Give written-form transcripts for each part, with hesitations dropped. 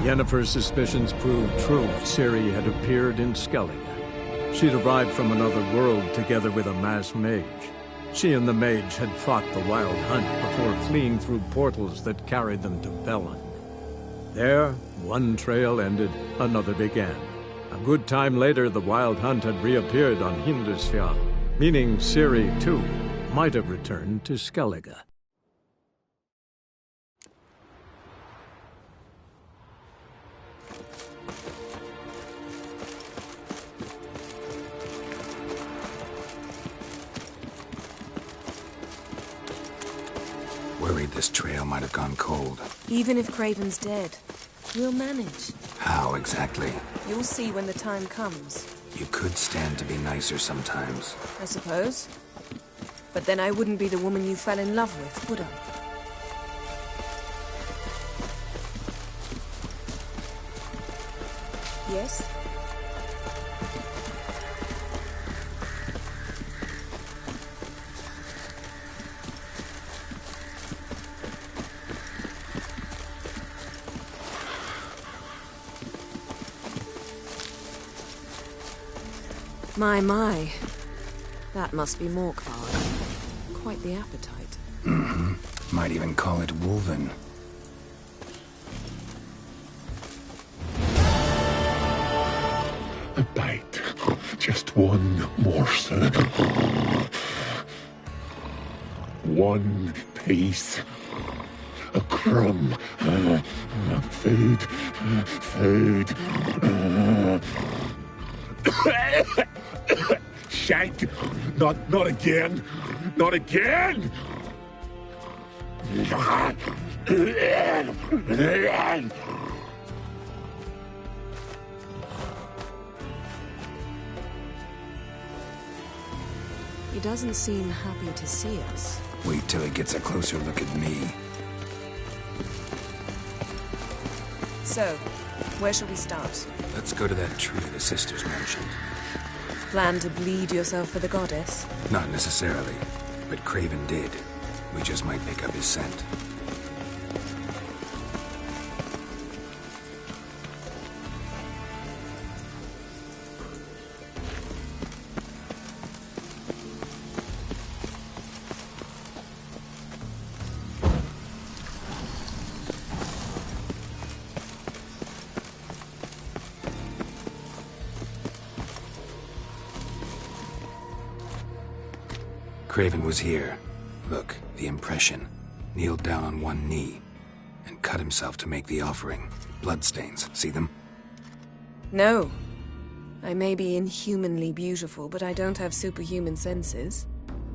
Yennefer's suspicions proved true. Ciri had appeared in Skellige. She'd arrived from another world together with a masked mage. She and the mage had fought the Wild Hunt before fleeing through portals that carried them to Velen. There, one trail ended, another began. A good time later, the Wild Hunt had reappeared on Hindisfjall, meaning Ciri, too, might have returned to Skellige. Worried this trail might have gone cold. Even if Craven's dead, we'll manage. How exactly? You'll see when the time comes. You could stand to be nicer sometimes. I suppose. But then I wouldn't be the woman you fell in love with, would I? Yes? My. That must be Morkvarg. Quite the appetite. Mm-hmm. Might even call it Wolven. A bite. Just one morsel. One piece. A crumb. Food. Food. Shank! Not again! Not again! He doesn't seem happy to see us. Wait till he gets a closer look at me. So, where shall we start? Let's go to that tree the sisters mentioned. Plan to bleed yourself for the goddess? Not necessarily, but Craven did. We just might pick up his scent. Craven was here. Look, the impression. Kneeled down on one knee and cut himself to make the offering. Bloodstains, see them? No. I may be inhumanly beautiful, but I don't have superhuman senses.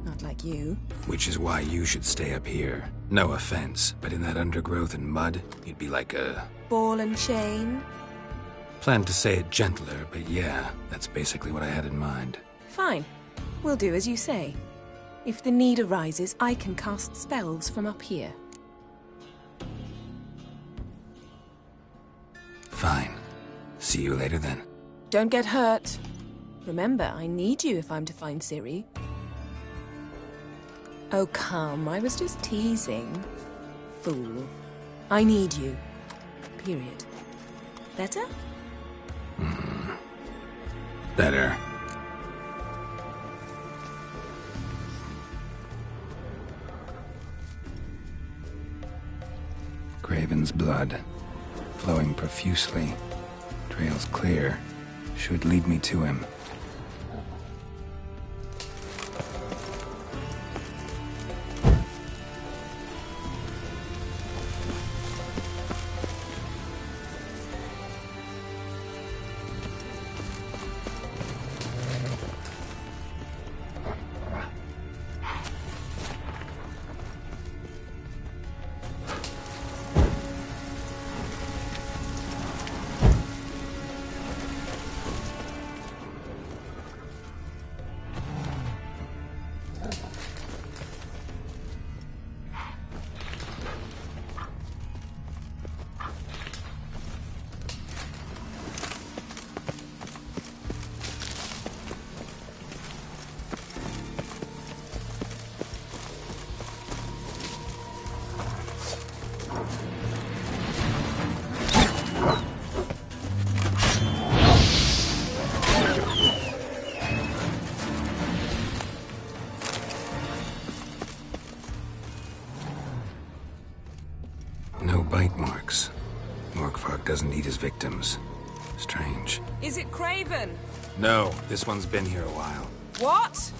Not like you. Which is why you should stay up here. No offense, but in that undergrowth and mud, you'd be like a... ball and chain? Planned to say it gentler, but yeah, that's basically what I had in mind. Fine. We'll do as you say. If the need arises, I can cast spells from up here. Fine. See you later then. Don't get hurt. Remember, I need you if I'm to find Ciri. Oh, come. I was just teasing. Fool. I need you. Period. Better? Better. Craven's blood, flowing profusely. Trail's clear. Should lead me to him. bite marks. Morkvark doesn't eat his victims. Strange. Is it Craven? No, this one's been here a while. What?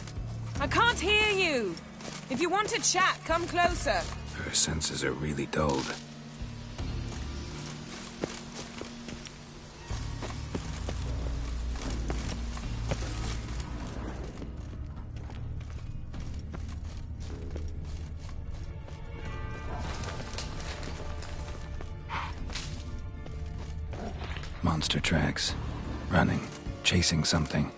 I can't hear you. If you want to chat, come closer. Her senses are really dulled. Monster tracks. Running. Chasing something.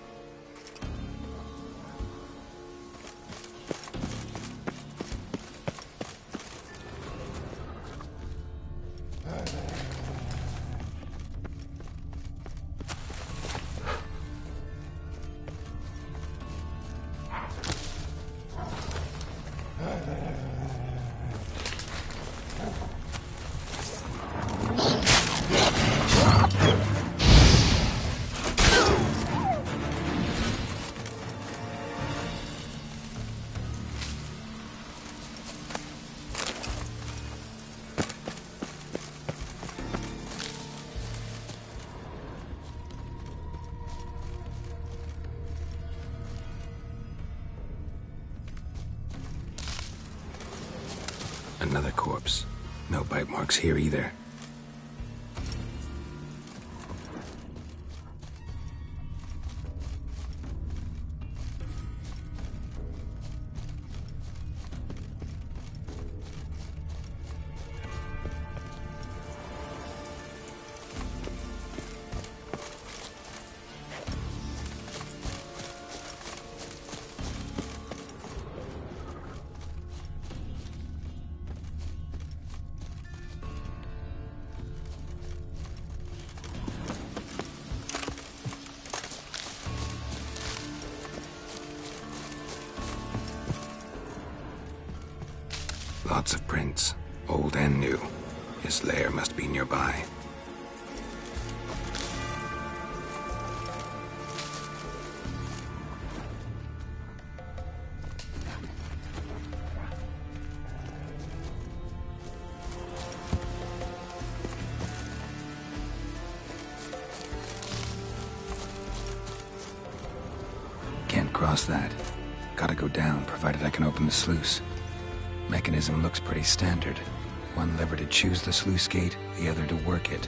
Another corpse. No bite marks here either. Lots of prints, old and new. His lair must be nearby. Can't cross that. Gotta go down, provided I can open the sluice. Mechanism looks pretty standard. One lever to choose the sluice gate, the other to work it.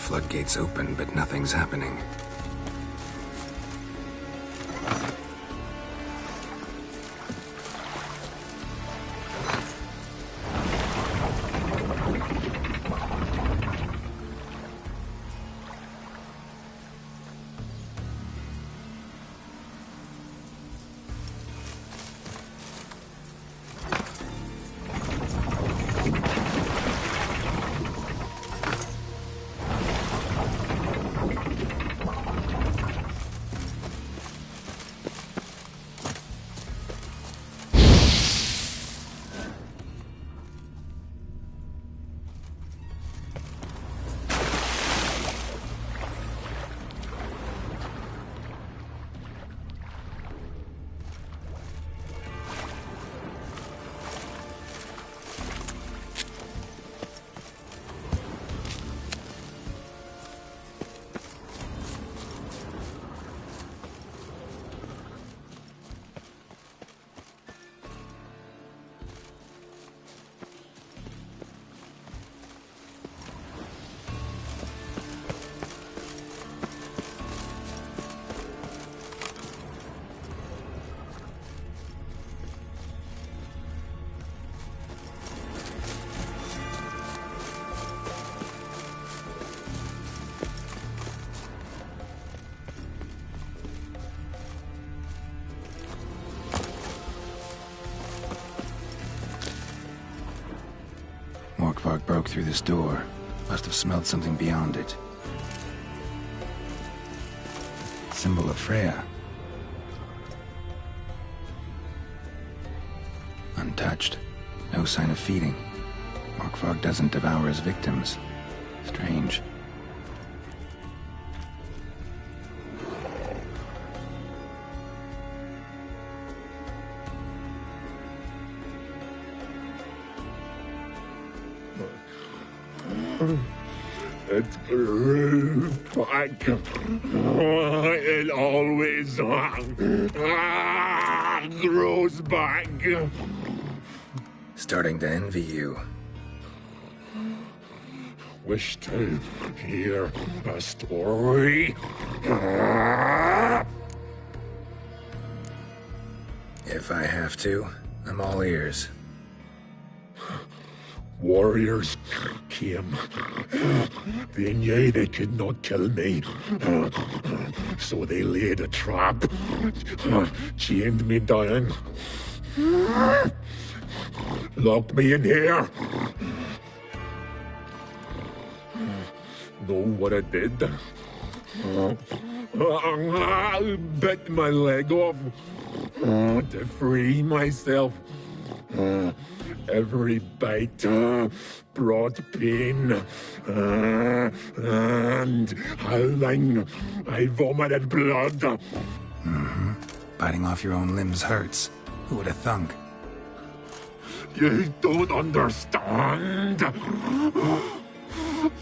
floodgates open, but nothing's happening. Morkvark broke through this door. Must have smelled something beyond it. Symbol of Freya. Untouched. No sign of feeding. Morkvark doesn't devour his victims. Strange. It grew back. It always grows back. Starting to envy you. Wish to hear a story? If I have to, I'm all ears. Warriors came. They knew they could not kill me. So they laid a trap. Chained me down. Locked me in here. Know what I did? I bit my leg off to free myself. Every bite brought pain, and howling, I vomited blood. Mm-hmm. Biting off your own limbs hurts. Who would have thunk? You don't understand.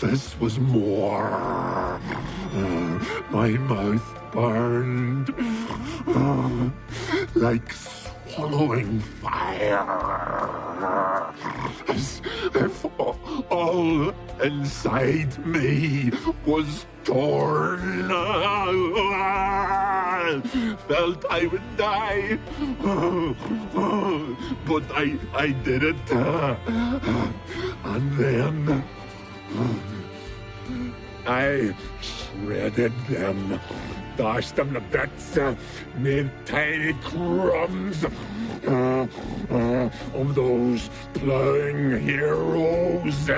This was more. My mouth burned like swallowing fire. As if all inside me was torn. Felt I would die. But I did it. And then I shredded them, dashed them to bits, made tiny crumbs of those plowing heroes.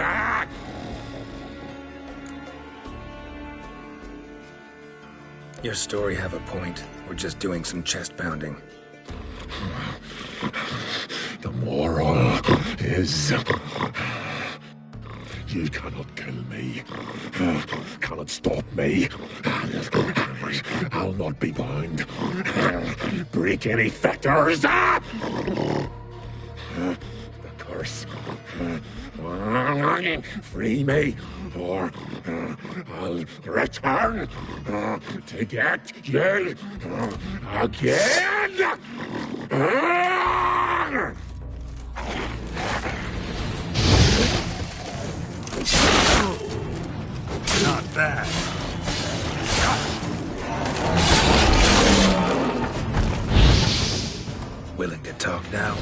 Your story have a point. We're just doing some chest pounding. The moral is... You cannot kill me. Cannot stop me. I'll not be bound. Break any fetters. The curse. Free me, or I'll return to get you again. Not that. Willing to talk now?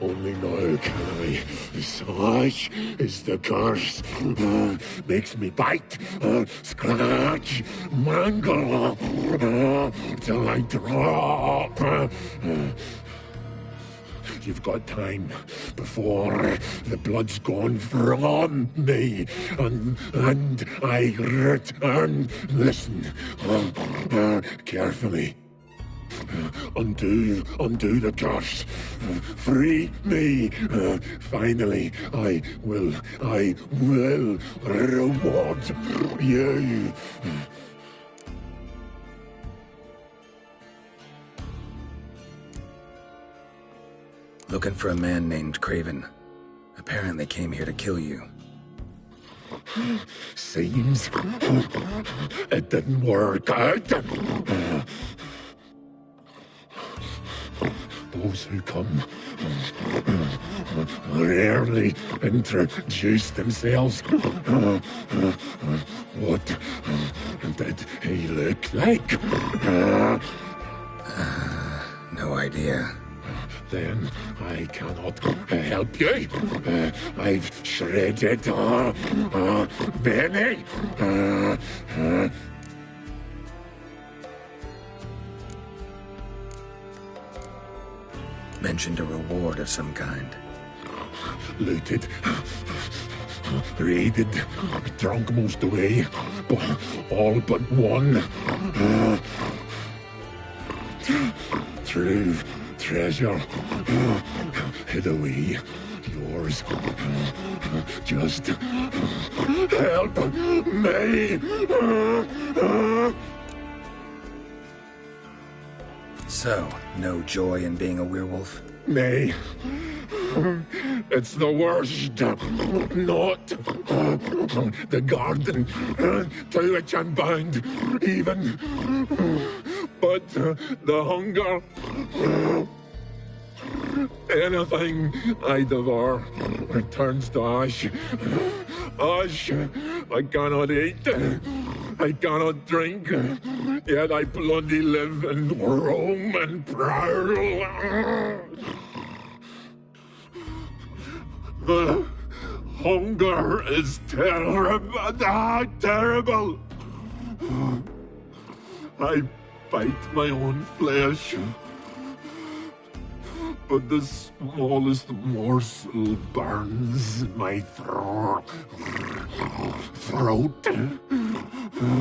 Only now can I. Such is the curse. Makes me bite, scratch, mangle, till I drop. You've got time before the blood's gone from me, and I return. Listen, carefully. Undo the curse. Free me. Finally, I will reward you. Looking for a man named Craven. Apparently came here to kill you. Seems it didn't work out. Those who come rarely introduce themselves. What did he look like? No idea. Then I cannot help you. I've shredded many. Mentioned a reward of some kind. Looted, raided, drunk most away, all but one. True treasure hid away. Yours. Just help me. So, no joy in being a werewolf? Nay. It's the worst. Not the garden to which I'm bound, even. But the hunger. Anything I devour returns to ash. Ash I cannot eat. I cannot drink. Yet I bloody live and roam and prowl. The hunger is terrible. Terrible. I bite my own flesh. But the smallest morsel burns my throat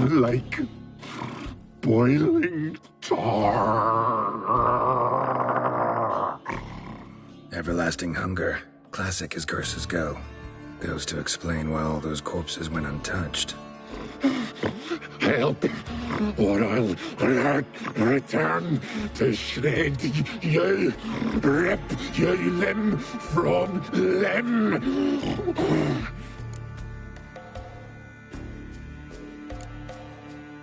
like boiling tar. Everlasting hunger. Classic as curses go. Goes to explain why all those corpses went untouched. Help, or I'll return to shred you, rip you limb from limb.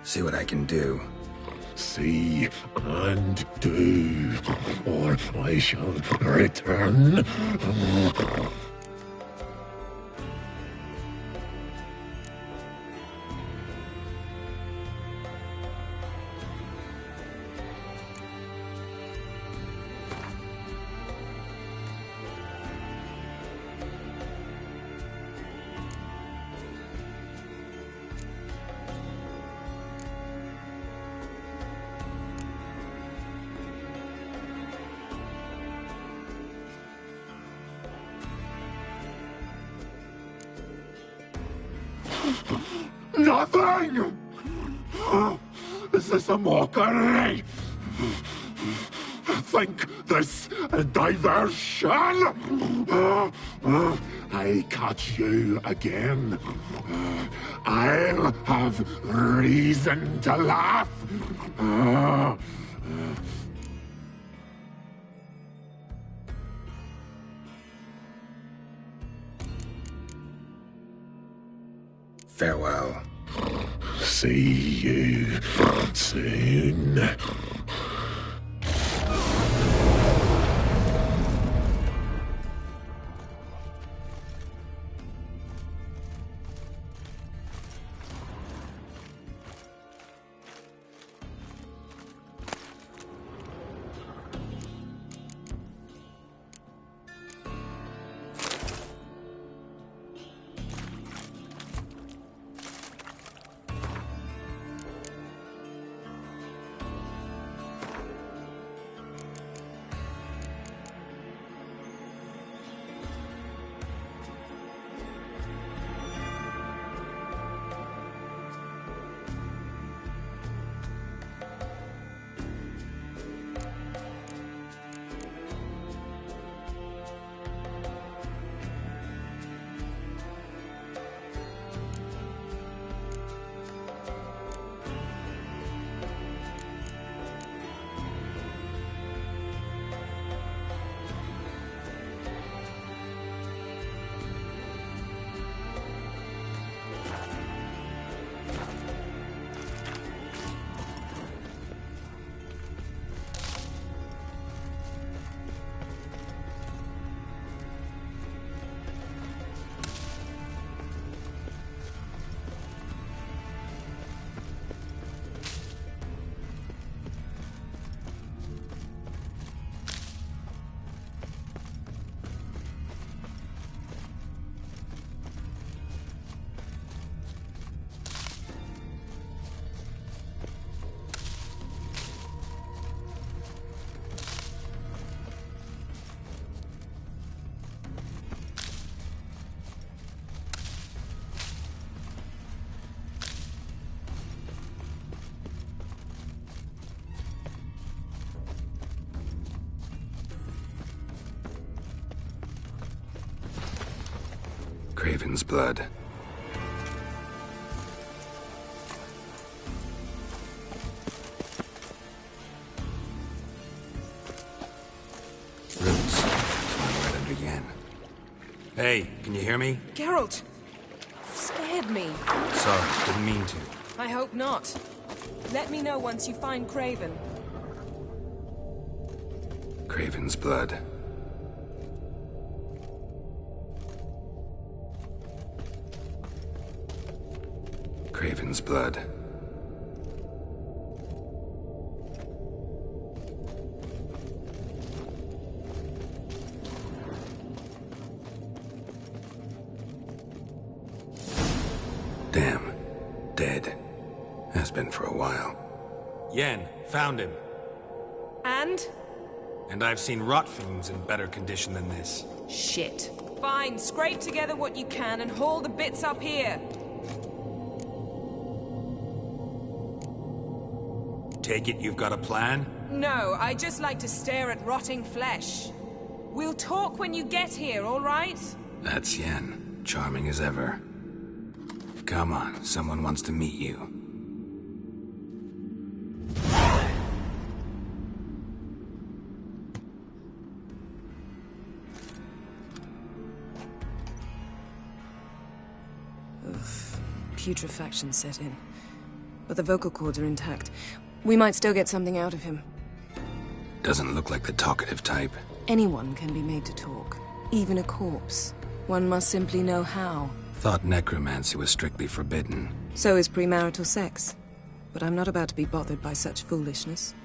See what I can do. See and do, or I shall return. Nothing! Is this a mockery? Think this a diversion? I catch you again. I'll have reason to laugh. Farewell. See you soon. Craven's blood. Roots. Swung right under Yen. Hey, can you hear me? Geralt! You scared me. Sorry, didn't mean to. I hope not. Let me know once you find Craven. Craven's blood. Craven's blood. Damn. Dead. Has been for a while. Yen, found him. And? And I've seen rot fiends in better condition than this. Shit. Fine, scrape together what you can and haul the bits up here. Take it you've got a plan? No, I just like to stare at rotting flesh. We'll talk when you get here, all right? That's Yen. Charming as ever. Come on, someone wants to meet you. Putrefaction set in. But the vocal cords are intact. We might still get something out of him. Doesn't look like the talkative type. Anyone can be made to talk. Even a corpse. One must simply know how. Thought necromancy was strictly forbidden. So is premarital sex. But I'm not about to be bothered by such foolishness.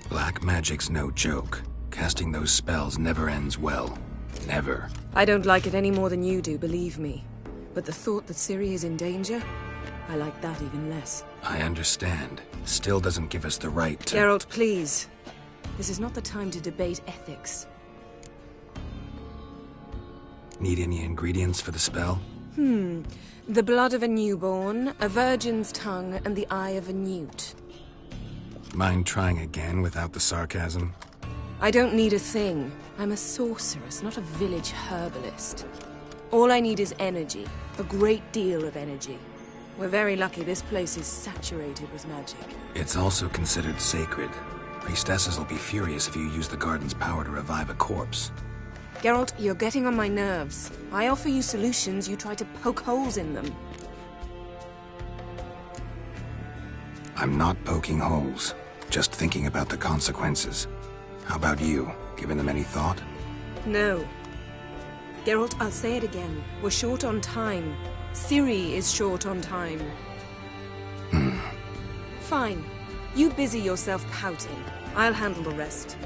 Black magic's no joke. Casting those spells never ends well. Never. I don't like it any more than you do, believe me. But the thought that Ciri is in danger, I like that even less. I understand. Still doesn't give us the right to— Geralt, please. This is not the time to debate ethics. Need any ingredients for the spell? The blood of a newborn, a virgin's tongue, and the eye of a newt. Mind trying again without the sarcasm? I don't need a thing. I'm a sorceress, not a village herbalist. All I need is energy. A great deal of energy. We're very lucky this place is saturated with magic. It's also considered sacred. Priestesses will be furious if you use the garden's power to revive a corpse. Geralt, you're getting on my nerves. I offer you solutions, you try to poke holes in them. I'm not poking holes. Just thinking about the consequences. How about you? Given them any thought? No. Geralt, I'll say it again. We're short on time. Ciri is short on time. Fine. You busy yourself pouting. I'll handle the rest.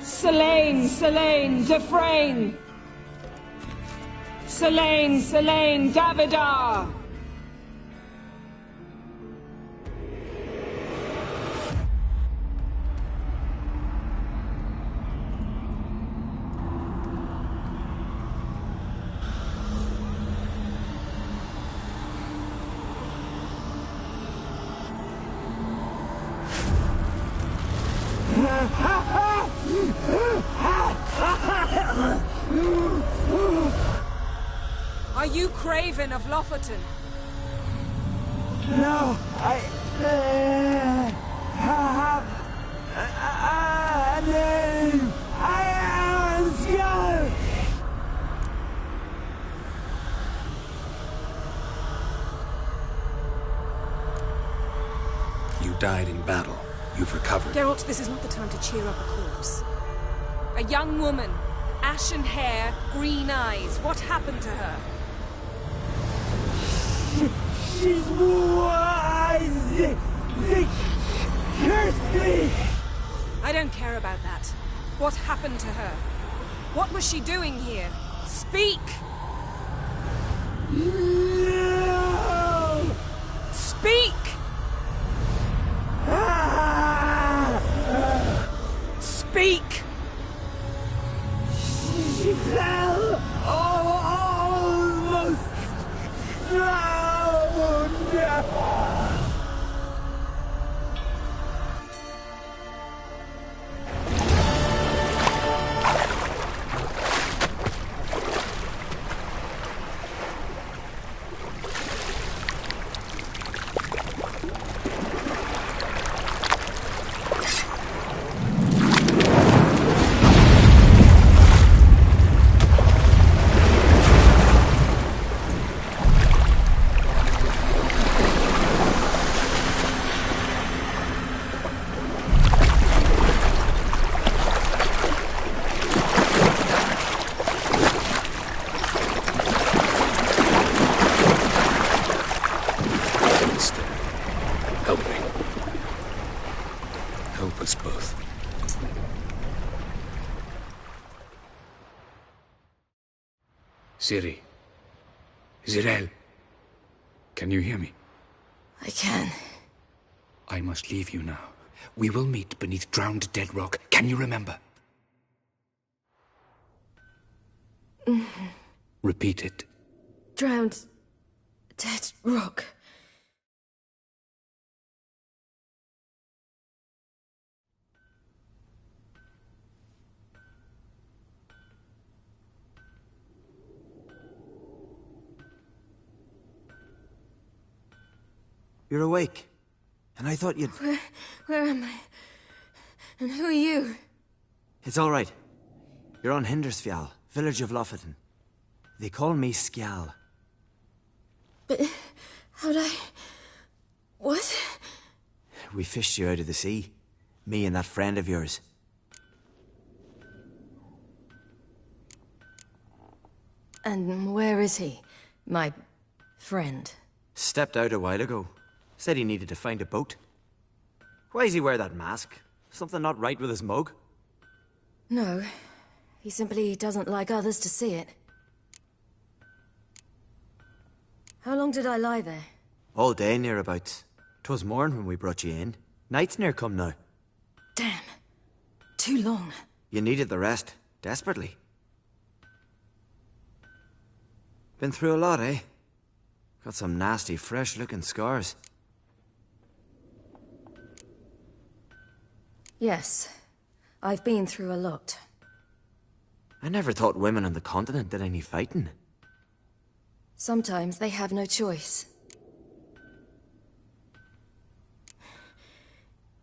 Selene, Selene, Dufresne! Selene, Selene, Davidar! Are you Craven of Lofoten? No, I have a name. I am Skull. You died in battle. You've recovered. Geralt, this is not the time to cheer up a corpse. A young woman. Ashen hair, green eyes. What happened to her? She's wise. They cursed me. I don't care about that. What happened to her? What was she doing here? Speak! No. Speak! Speak! She fell almost Ciri. Zirael. Can you hear me? I can. I must leave you now. We will meet beneath drowned dead rock. Can you remember? Repeat it. Drowned... dead rock. You're awake. And I thought you'd... Where am I? And who are you? It's all right. You're on Hindersfjall, village of Lofoten. They call me Skjal. But... how'd I... what? We fished you out of the sea. Me and that friend of yours. And where is he? My... friend? Stepped out a while ago. Said he needed to find a boat. Why does he wear that mask? Something not right with his mug? No. He simply doesn't like others to see it. How long did I lie there? All day, nearabouts. 'Twas morn when we brought you in. Night's near come now. Damn. Too long. You needed the rest. Desperately. Been through a lot, eh? Got some nasty, fresh-looking scars. Yes. I've been through a lot. I never thought women on the continent did any fighting. Sometimes they have no choice.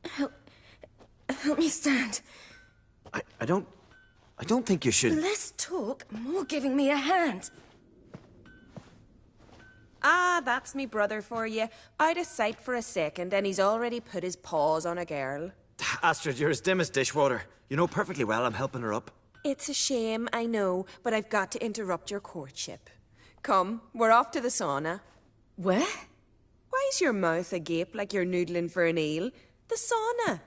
Help me stand. I don't think you should... Less talk, more giving me a hand. Ah, that's me brother for you. Out of sight for a second, and he's already put his paws on a girl. Astrid, you're as dim as dishwater. You know perfectly well I'm helping her up. It's a shame, I know, but I've got to interrupt your courtship. Come, we're off to the sauna. Where? Why's your mouth agape like you're noodling for an eel? The sauna.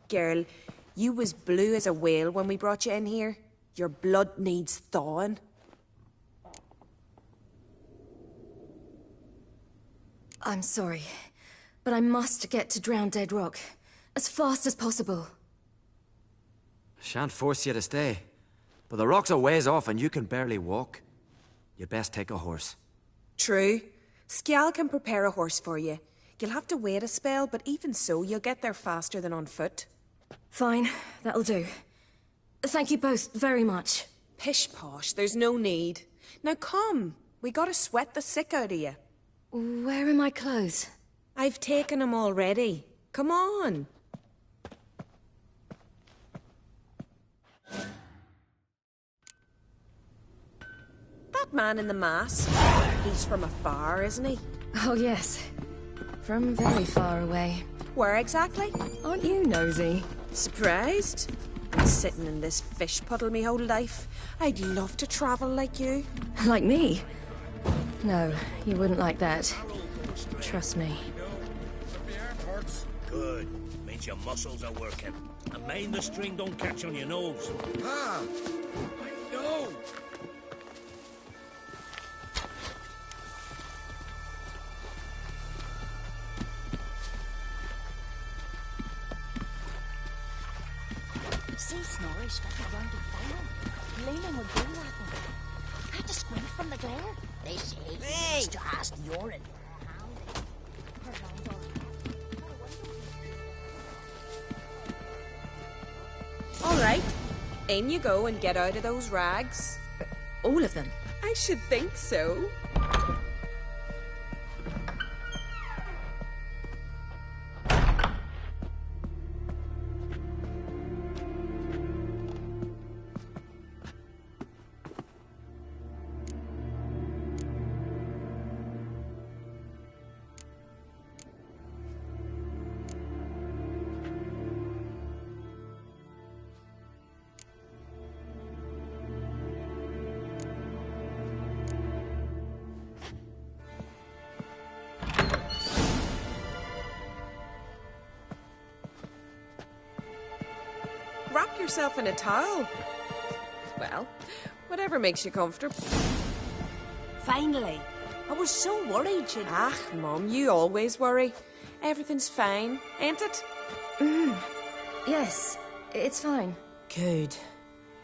Girl, you was blue as a whale when we brought you in here. Your blood needs thawing. I'm sorry, but I must get to Drowned Dead Rock. As fast as possible. Shan't force you to stay. But the rock's a ways off and you can barely walk. You'd best take a horse. True. Skjal can prepare a horse for you. You'll have to wait a spell, but even so, you'll get there faster than on foot. Fine, that'll do. Thank you both very much. Pish-posh, there's no need. Now come, we gotta sweat the sick out of you. Where are my clothes? I've taken them already. Come on. That man in the mask, he's from afar, isn't he? Oh, yes. From very far away. Where exactly? Aren't you nosy? Surprised? Been sitting in this fish puddle me whole life. I'd love to travel like you. Like me? No, you wouldn't like that. Trust me. Good. Means your muscles are working. And mind the string don't catch on your nose. Ah! I know! See Snorri strutting around in fire, gleaming with blue at them. Had to squint from the glare. They say he's just urine. All right, in you go and get out of those rags. All of them? I should think so. Wrap yourself in a towel. Well, Whatever makes you comfortable. Finally. I was so worried she'd... Ah, Mum, you always worry. Everything's fine, ain't it? Yes, it's fine. Good.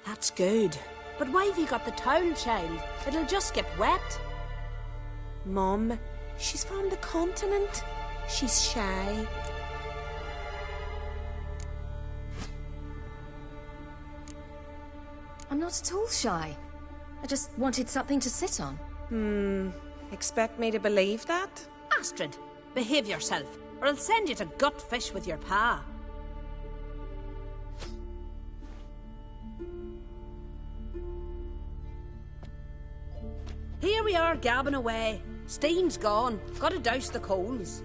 That's good. But why have you got the towel, child? It'll just get wet. Mum, she's from the continent. She's shy. I'm not at all shy. I just wanted something to sit on. Expect me to believe that? Astrid, behave yourself, or I'll send you to gut fish with your pa. Here we are, gabbing away. Steam's gone. Gotta douse the coals.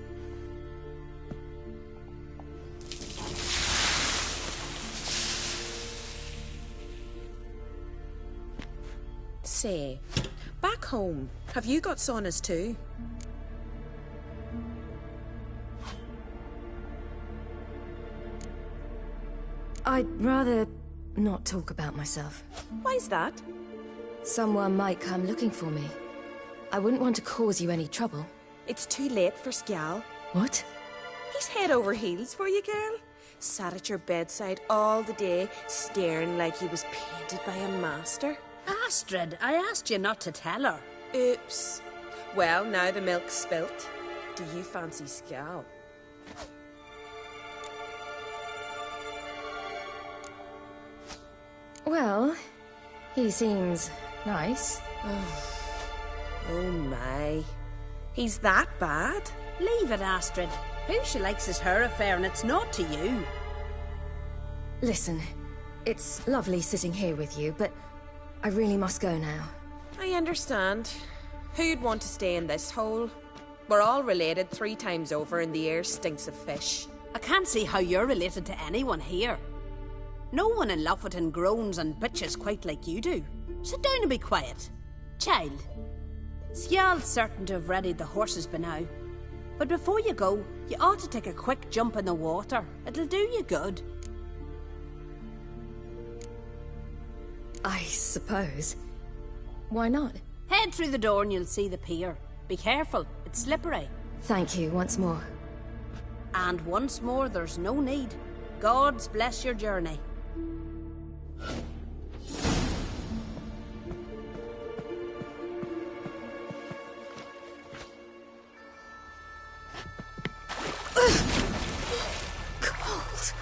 Say, back home, have you got saunas too? I'd rather not talk about myself. Why's that? Someone might come looking for me. I wouldn't want to cause you any trouble. It's too late for Skjal. What? He's head over heels for you, girl. Sat at your bedside all the day, staring like he was painted by a master. Astrid, I asked you not to tell her. Oops. Well, now the milk's spilt. Do you fancy Skjal? Well, he seems nice. Oh my. He's that bad? Leave it, Astrid. Who she likes is her affair, and it's not to you. Listen, it's lovely sitting here with you, but I really must go now. I understand. Who'd want to stay in this hole? We're all related 3 times over, and the air stinks of fish. I can't see how you're related to anyone here. No one in Lofoten groans and bitches quite like you do. Sit down and be quiet. Child, Skjal's certain to have readied the horses by now. But before you go, you ought to take a quick jump in the water. It'll do you good. I suppose. Why not? Head through the door and you'll see the pier. Be careful, it's slippery. Thank you once more. And once more, there's no need. God's bless your journey. Cold.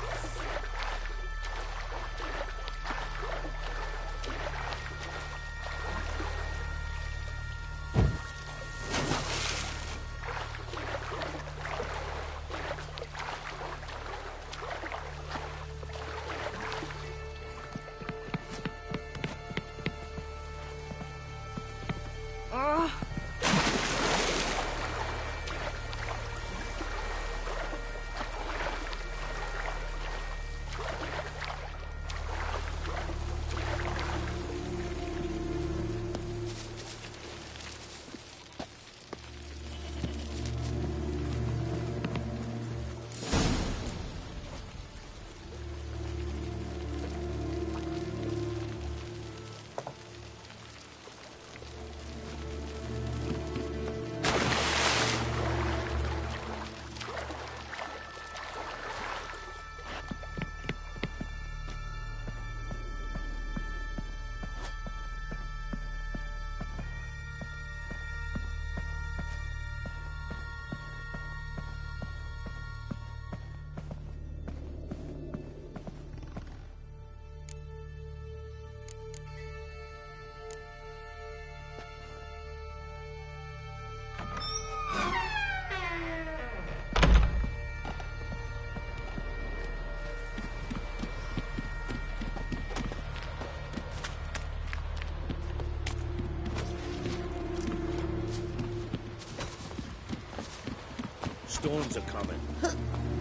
Storms are coming.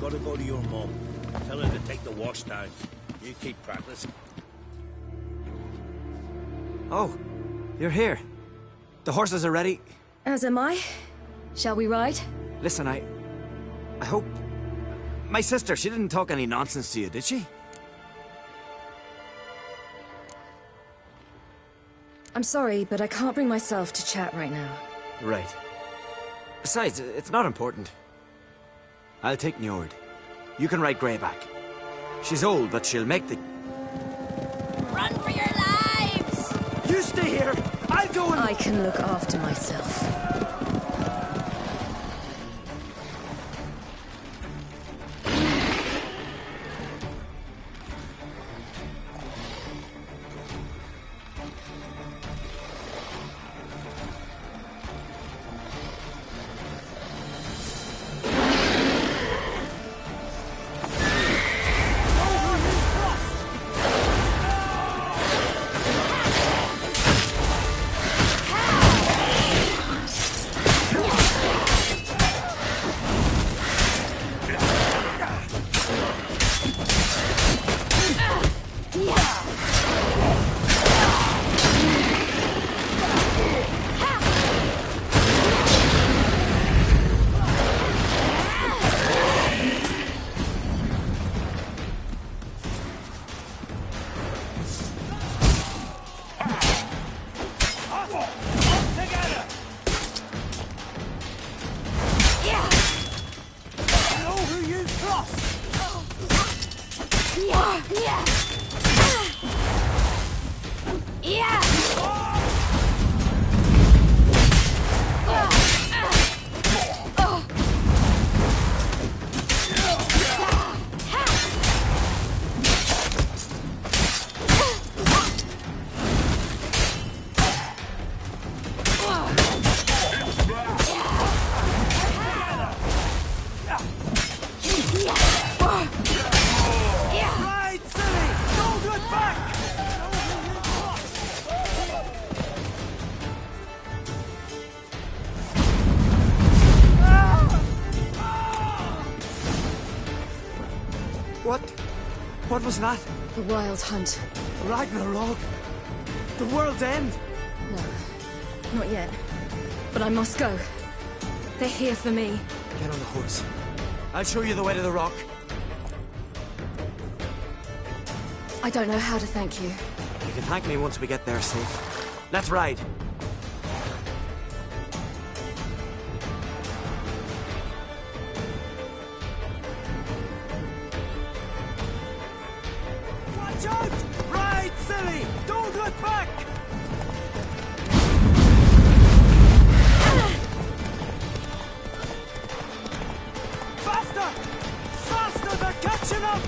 Gotta go to your mum. Tell her to take the wash down. You keep practicing. Oh, you're here. The horses are ready. As am I. Shall we ride? Listen, I hope... My sister, she didn't talk any nonsense to you, did she? I'm sorry, but I can't bring myself to chat right now. Right. Besides, it's not important. I'll take Njord. You can ride Greyback. She's old, but she'll make the... Run for your lives! You stay here! I'll go and... I can look after myself. What was that? The Wild Hunt. Ragnarok? The world's end? No, not yet. But I must go. They're here for me. Get on the horse. I'll show you the way to the rock. I don't know how to thank you. You can thank me once we get there safe. Let's ride. Watch out! Ride, silly! Don't look back! Faster! Faster! They're catching up!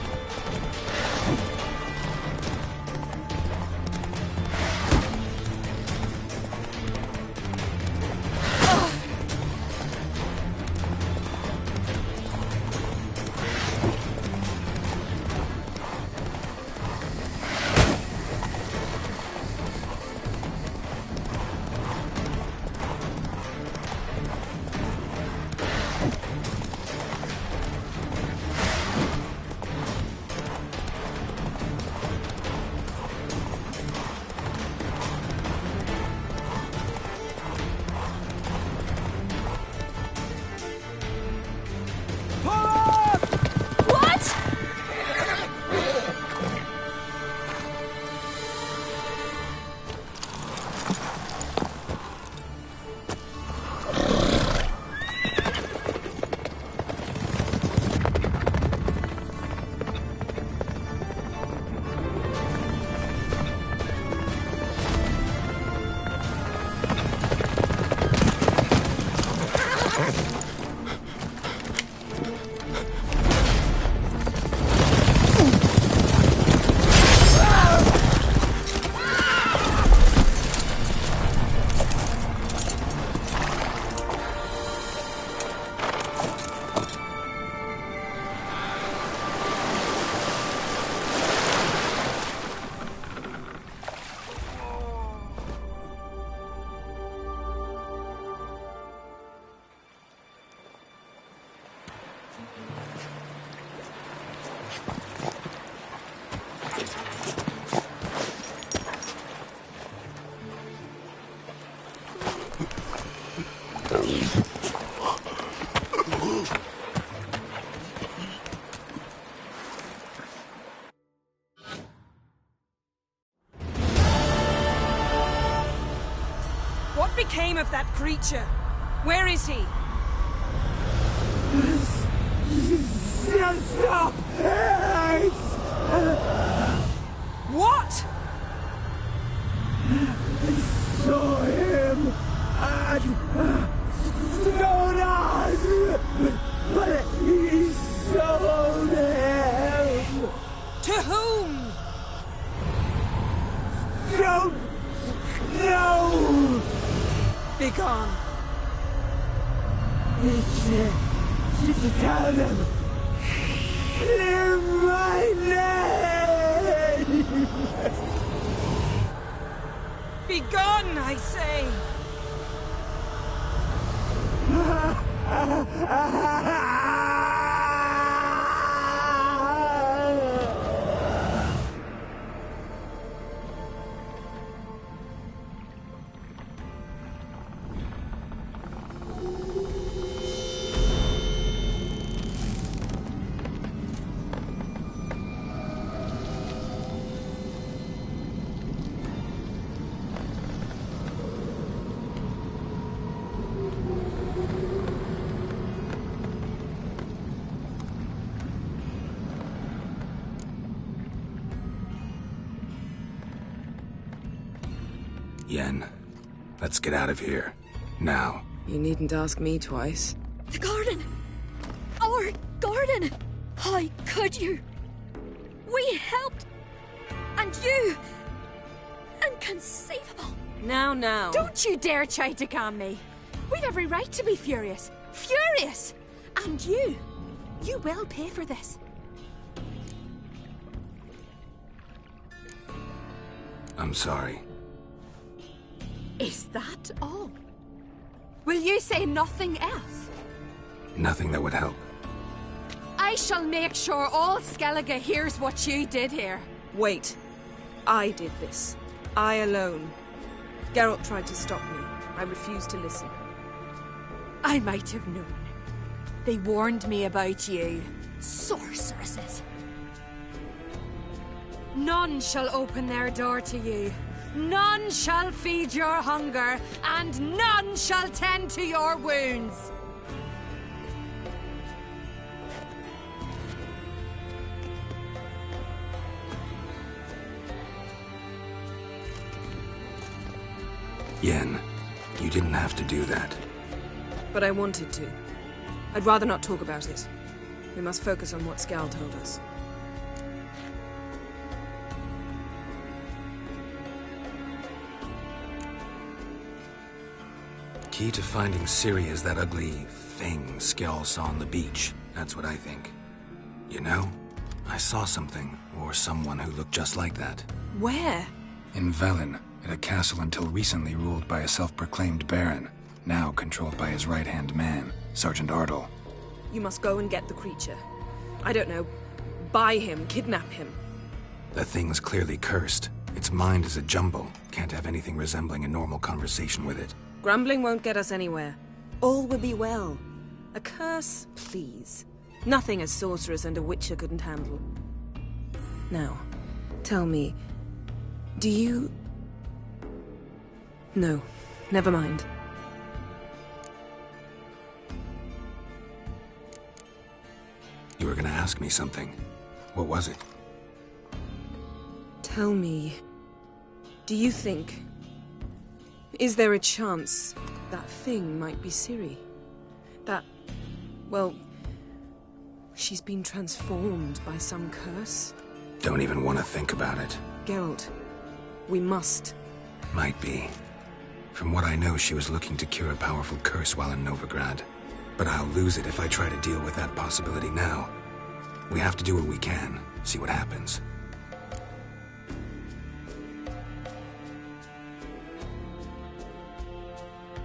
became of that creature? Where is he? Stop! What? Saw him at Stonehouse, but he sold him. To whom? Don't know. Begone. Tell them. Clear my name. Begone, I say. Yen, let's get out of here. Now. You needn't ask me twice. The garden! Our garden! How could you? We helped! And you! Inconceivable! Now. Don't you dare try to calm me! We'd every right to be furious! Furious! And you will pay for this. I'm sorry. Is that all? Will you say nothing else? Nothing that would help. I shall make sure all Skellige hears what you did here. Wait. I did this. I alone. Geralt tried to stop me. I refused to listen. I might have known. They warned me about you. Sorceresses. None shall open their door to you. None shall feed your hunger, and none shall tend to your wounds. Yen, you didn't have to do that. But I wanted to. I'd rather not talk about it. We must focus on what Skal told us. Key to finding Ciri is that ugly thing Skell saw on the beach. That's what I think. You know, I saw something, or someone who looked just like that. Where? In Velen, at a castle until recently ruled by a self-proclaimed baron, now controlled by his right-hand man, Sergeant Ardle. You must go and get the creature. I don't know. Buy him, kidnap him. The thing's clearly cursed. Its mind is a jumble. Can't have anything resembling a normal conversation with it. Grumbling won't get us anywhere. All will be well. A curse, please. Nothing a sorceress and a witcher couldn't handle. Now, tell me, do you... No, never mind. You were gonna ask me something. What was it? Tell me, do you think... Is there a chance that thing might be Ciri? That, well, she's been transformed by some curse? Don't even want to think about it. Geralt, we must. Might be. From what I know, she was looking to cure a powerful curse while in Novigrad. But I'll lose it if I try to deal with that possibility now. We have to do what we can, see what happens.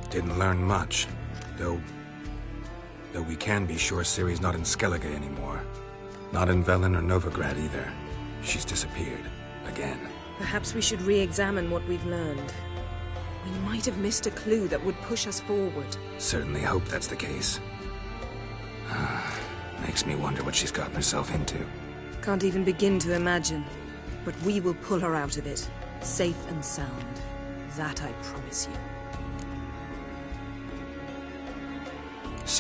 Didn't learn much, though we can be sure Ciri's not in Skellige anymore. Not in Velen or Novigrad either. She's disappeared. Again. Perhaps we should re-examine what we've learned. We might have missed a clue that would push us forward. Certainly hope that's the case. Makes me wonder what she's gotten herself into. Can't even begin to imagine. But we will pull her out of it. Safe and sound. That I promise you.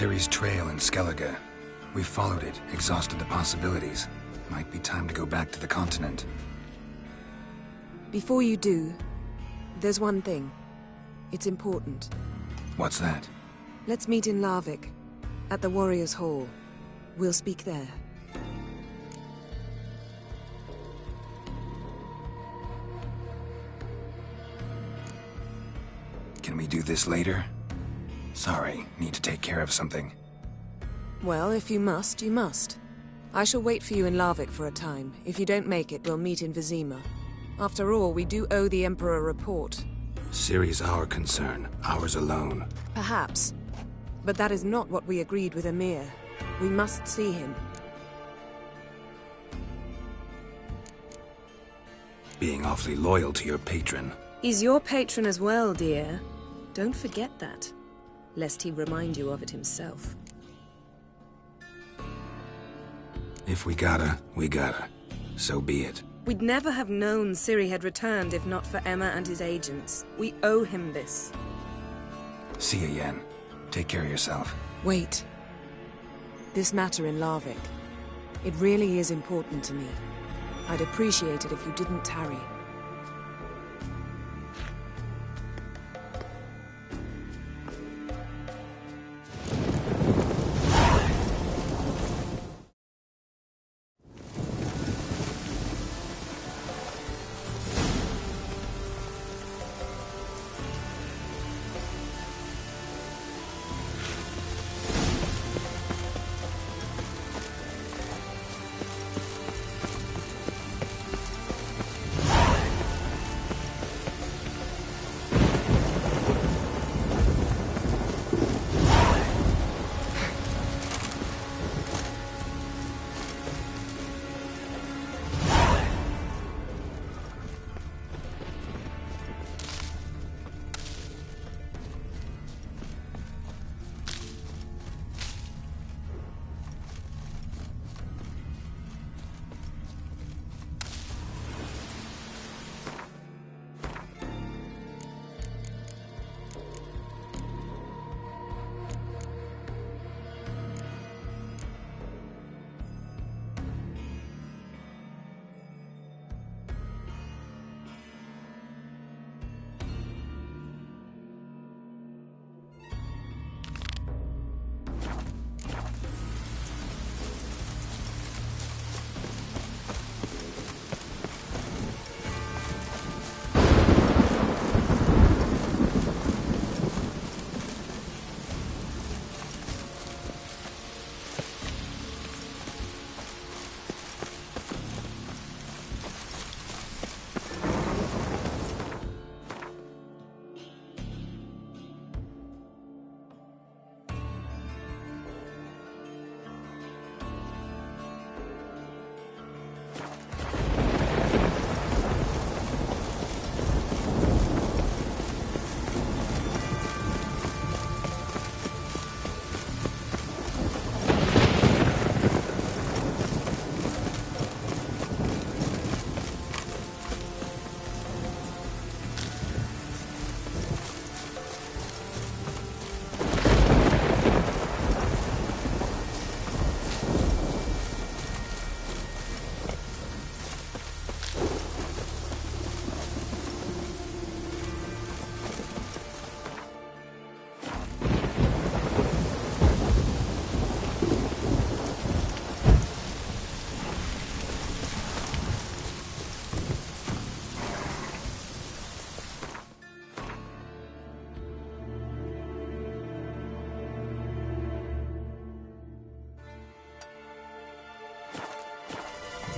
Ciri's trail in Skellige. We've followed it, exhausted the possibilities. Might be time to go back to the continent. Before you do, there's one thing. It's important. What's that? Let's meet in Larvik, at the Warriors' Hall. We'll speak there. Can we do this later? Sorry, need to take care of something. Well, if you must, you must. I shall wait for you in Larvik for a time. If you don't make it, we'll meet in Vizima. After all, we do owe the Emperor a report. Ciri's our concern, ours alone. Perhaps. But that is not what we agreed with Emir. We must see him. Being awfully loyal to your patron. He's your patron as well, dear. Don't forget that, lest he remind you of it himself. If we gotta, we gotta. So be it. We'd never have known Ciri had returned if not for Emma and his agents. We owe him this. See you, Yen. Take care of yourself. Wait. This matter in Larvik. It really is important to me. I'd appreciate it if you didn't tarry.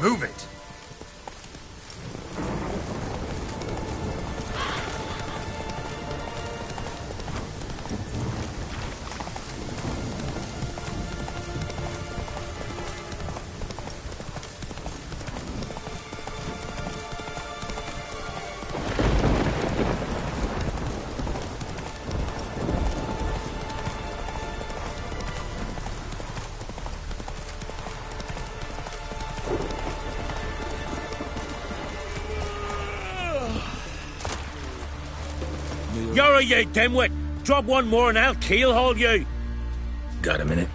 Move it! You're a you dimwit! Drop one more and I'll keelhaul you! Got a minute?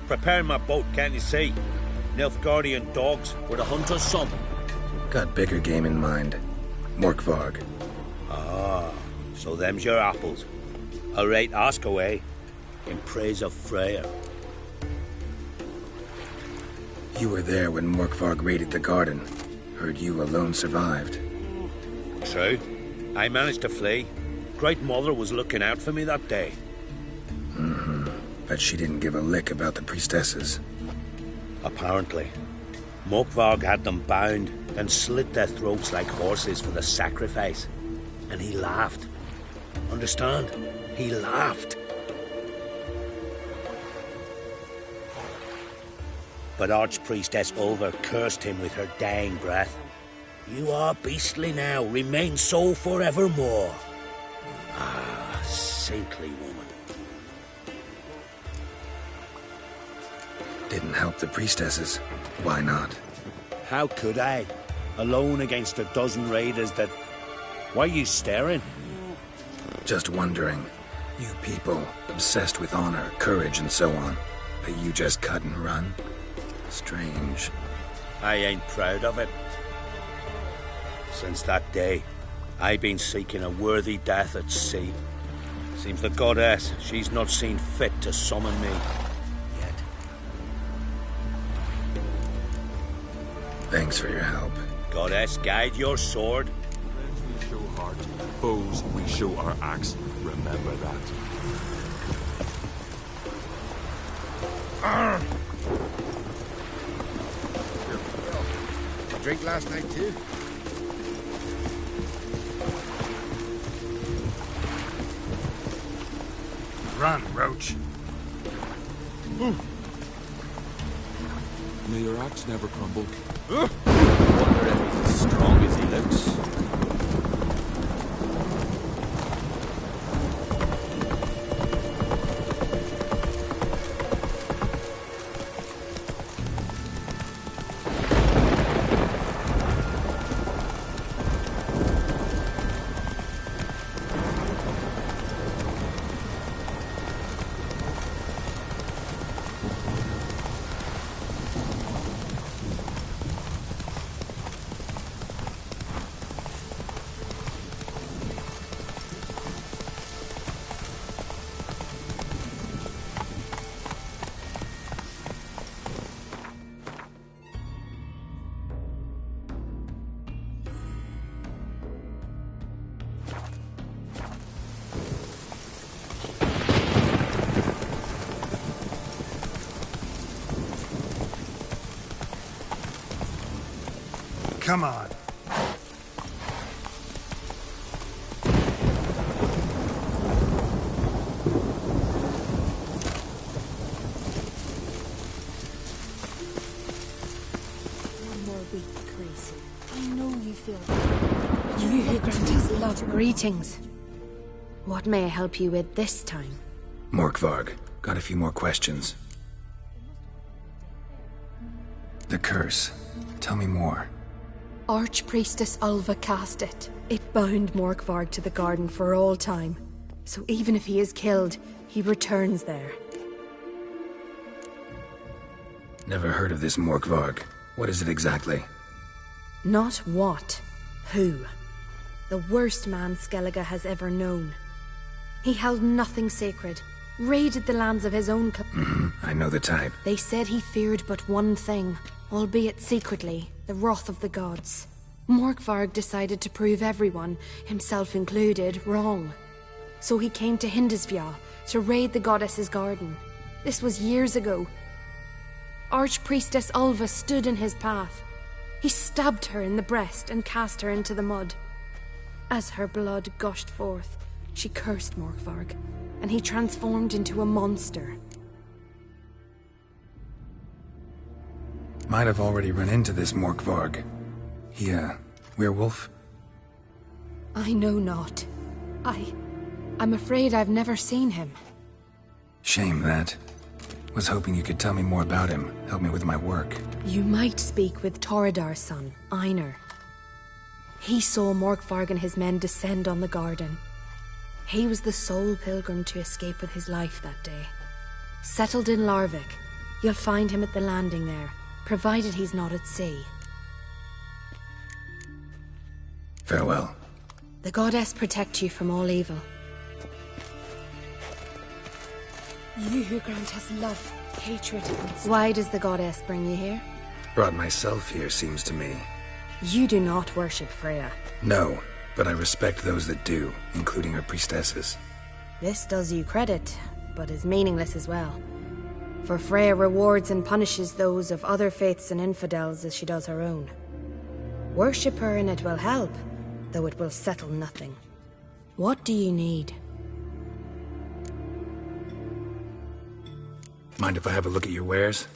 Preparing my boat, can't you see? Nilfgaardian dogs were the hunter's son. Got bigger game in mind. Morkvarg. Ah, so them's your apples. All right, ask away. In praise of Freya. You were there when Morkvarg raided the garden. Heard you alone survived. True. I managed to flee. Great Mother was looking out for me that day. But she didn't give a lick about the priestesses. Apparently. Morkvarg had them bound and slit their throats like horses for the sacrifice. And he laughed. Understand? He laughed. But Archpriestess Ulva cursed him with her dying breath. You are beastly now, remain so forevermore. Ah, saintly woman. Didn't help the priestesses. Why not? How could I? Alone against a dozen raiders that... Why are you staring? Just wondering. You people, obsessed with honor, courage, and so on. But you just cut and run? Strange. I ain't proud of it. Since that day, I've been seeking a worthy death at sea. Seems the goddess, she's not seen fit to summon me. Yet. Thanks for your help. Goddess, guide your sword. Friends we show heart, foes we show our axe. Remember that. Did you drink last night too? Run, Roach. May your axe never crumble. Wonder if he's as strong as he looks. Come on. One more week, Grace. I know you feel... You who grant his love. Greetings. What may I help you with this time? Morkvarg, got a few more questions. The curse. Tell me more. Archpriestess Ulva cast it. It bound Morkvarg to the garden for all time. So even if he is killed, he returns there. Never heard of this Morkvarg. What is it exactly? Not what, who. The worst man Skellige has ever known. He held nothing sacred, raided the lands of his own I know the type. They said he feared but one thing, albeit secretly, the wrath of the gods. Morkvarg decided to prove everyone, himself included, wrong. So he came to Hindisvia to raid the goddess's garden. This was years ago. Archpriestess Ulva stood in his path. He stabbed her in the breast and cast her into the mud. As her blood gushed forth, she cursed Morkvarg, and he transformed into a monster. Might have already run into this Morkvarg. He, werewolf? I know not. I'm afraid I've never seen him. Shame that. Was hoping you could tell me more about him, help me with my work. You might speak with Toredar's son, Einar. He saw Morkvarg and his men descend on the garden. He was the sole pilgrim to escape with his life that day. Settled in Larvik. You'll find him at the landing there, provided he's not at sea. Farewell. The goddess protect you from all evil. You who grant us love, hatred, and... Why does the goddess bring you here? Brought myself here, seems to me. You do not worship Freya. No, but I respect those that do, including her priestesses. This does you credit, but is meaningless as well. For Freya rewards and punishes those of other faiths and infidels as she does her own. Worship her and it will help, though it will settle nothing. What do you need? Mind if I have a look at your wares?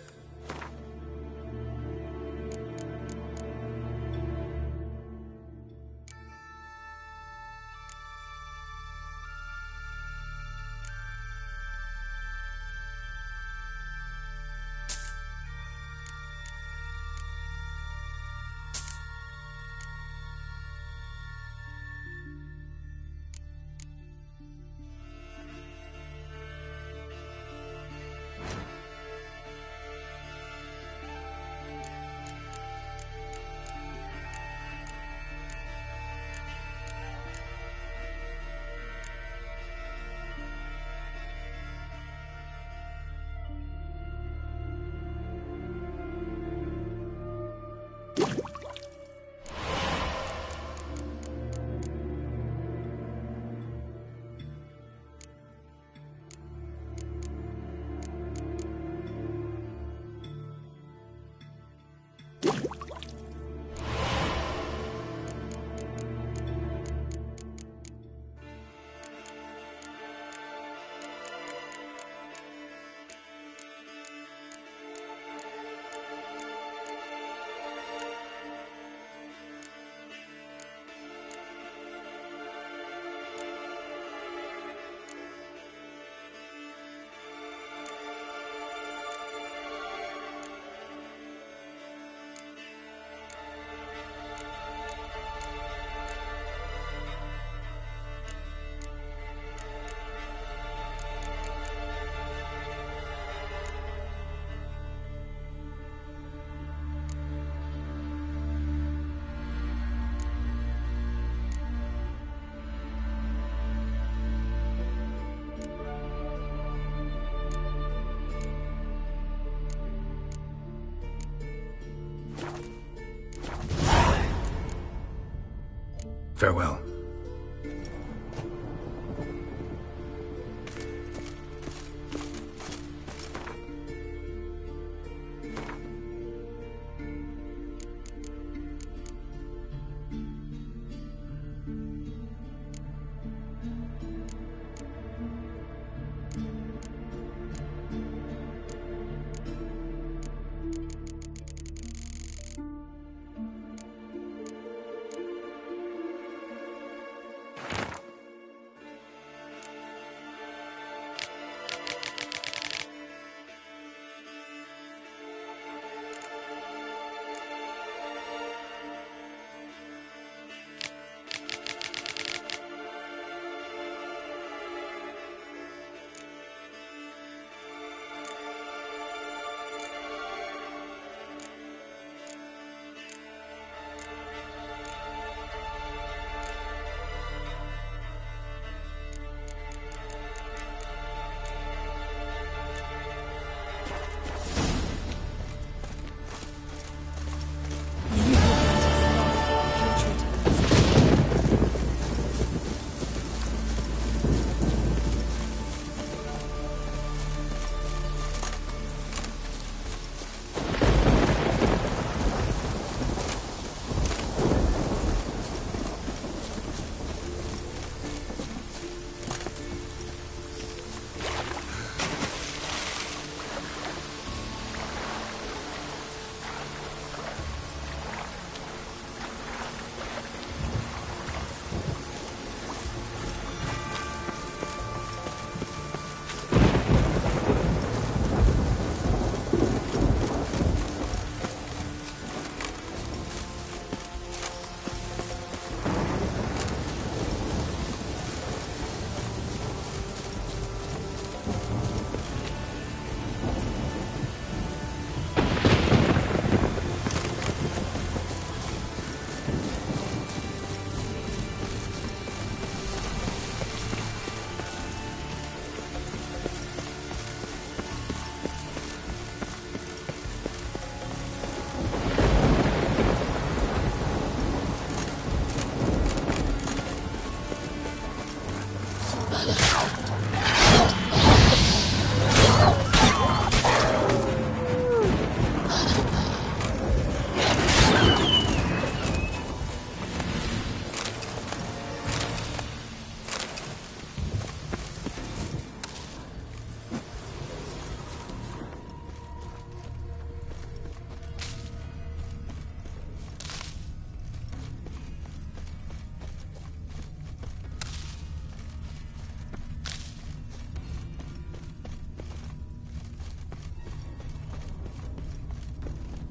Farewell.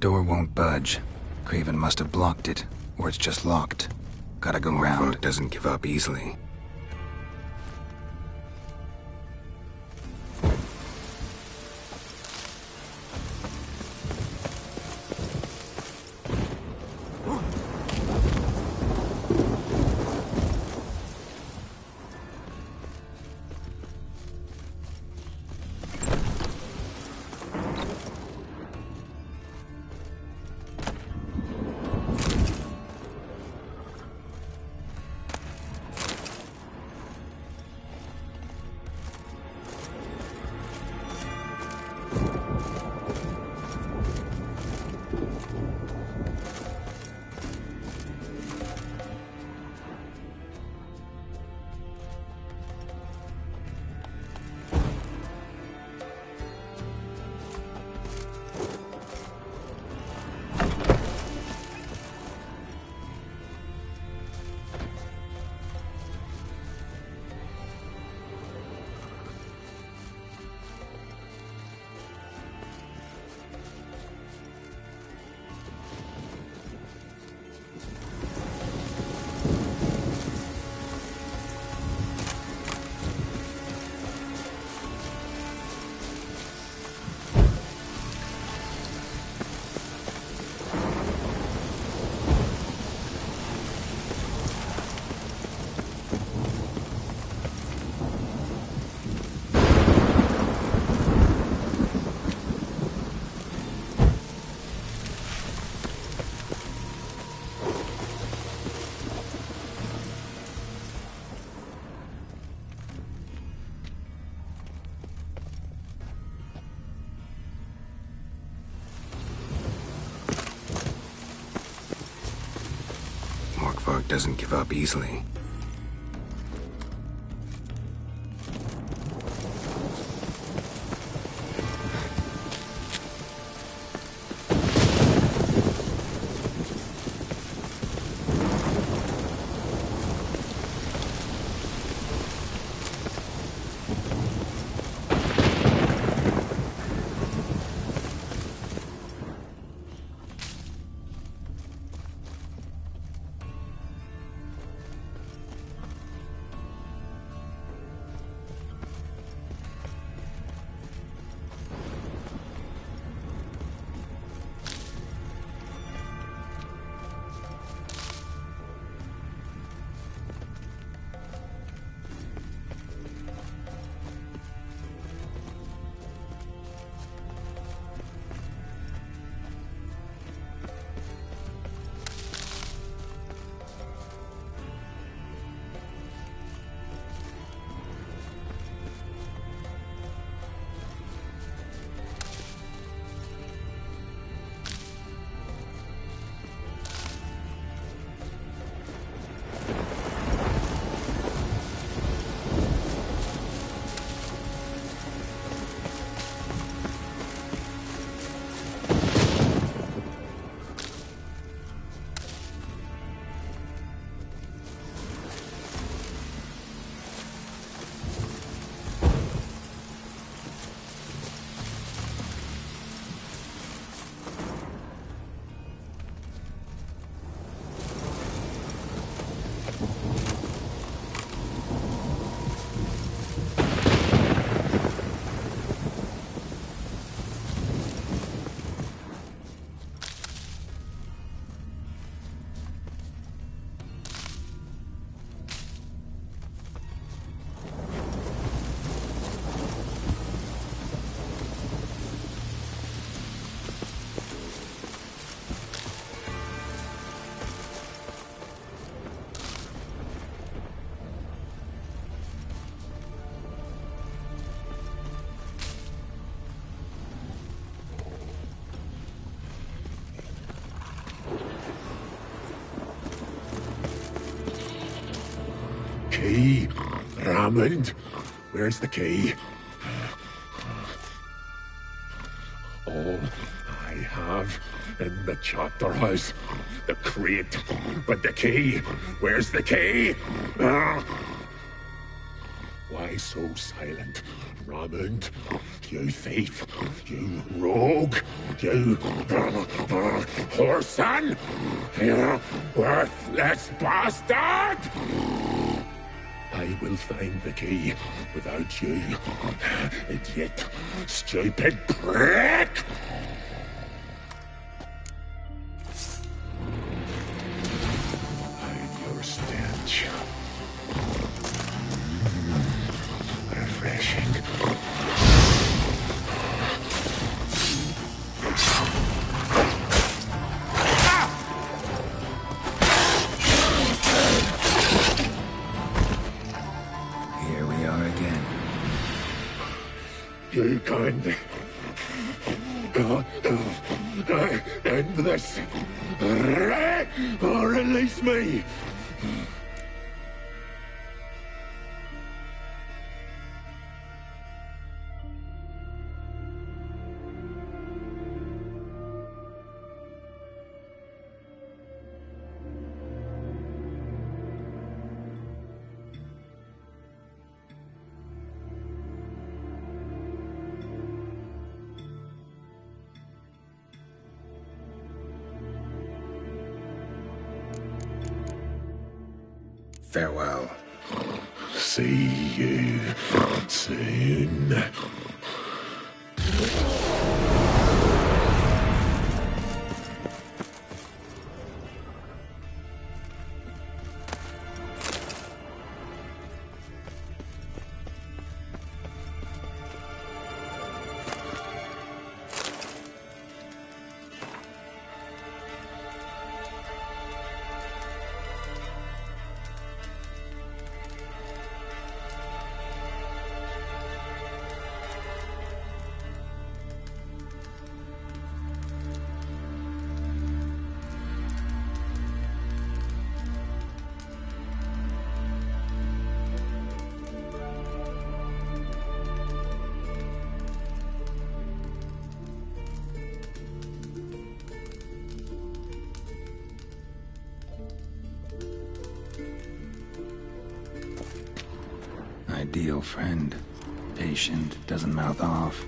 Door won't budge. Craven must have blocked it, or it's just locked. Gotta go round. Morkvark doesn't give up easily. Morkvark doesn't give up easily. Key. Raymond. Where's the key? All I have in the chapter house. The crate. But the key. Where's the key? Why Why so silent, Ramond? You thief! You rogue! You whoreson! You worthless bastard! I will find the key without you, idiot, stupid prick! Hide your stench. Refreshing. Here we are again. You can't end this. Or release me. Farewell. See you soon. Ideal friend. Patient, doesn't mouth off.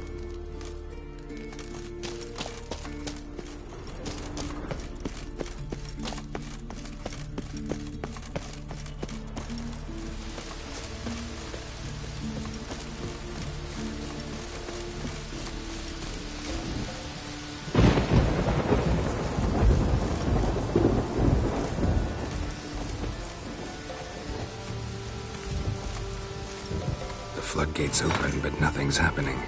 Floodgates open, but nothing's happening.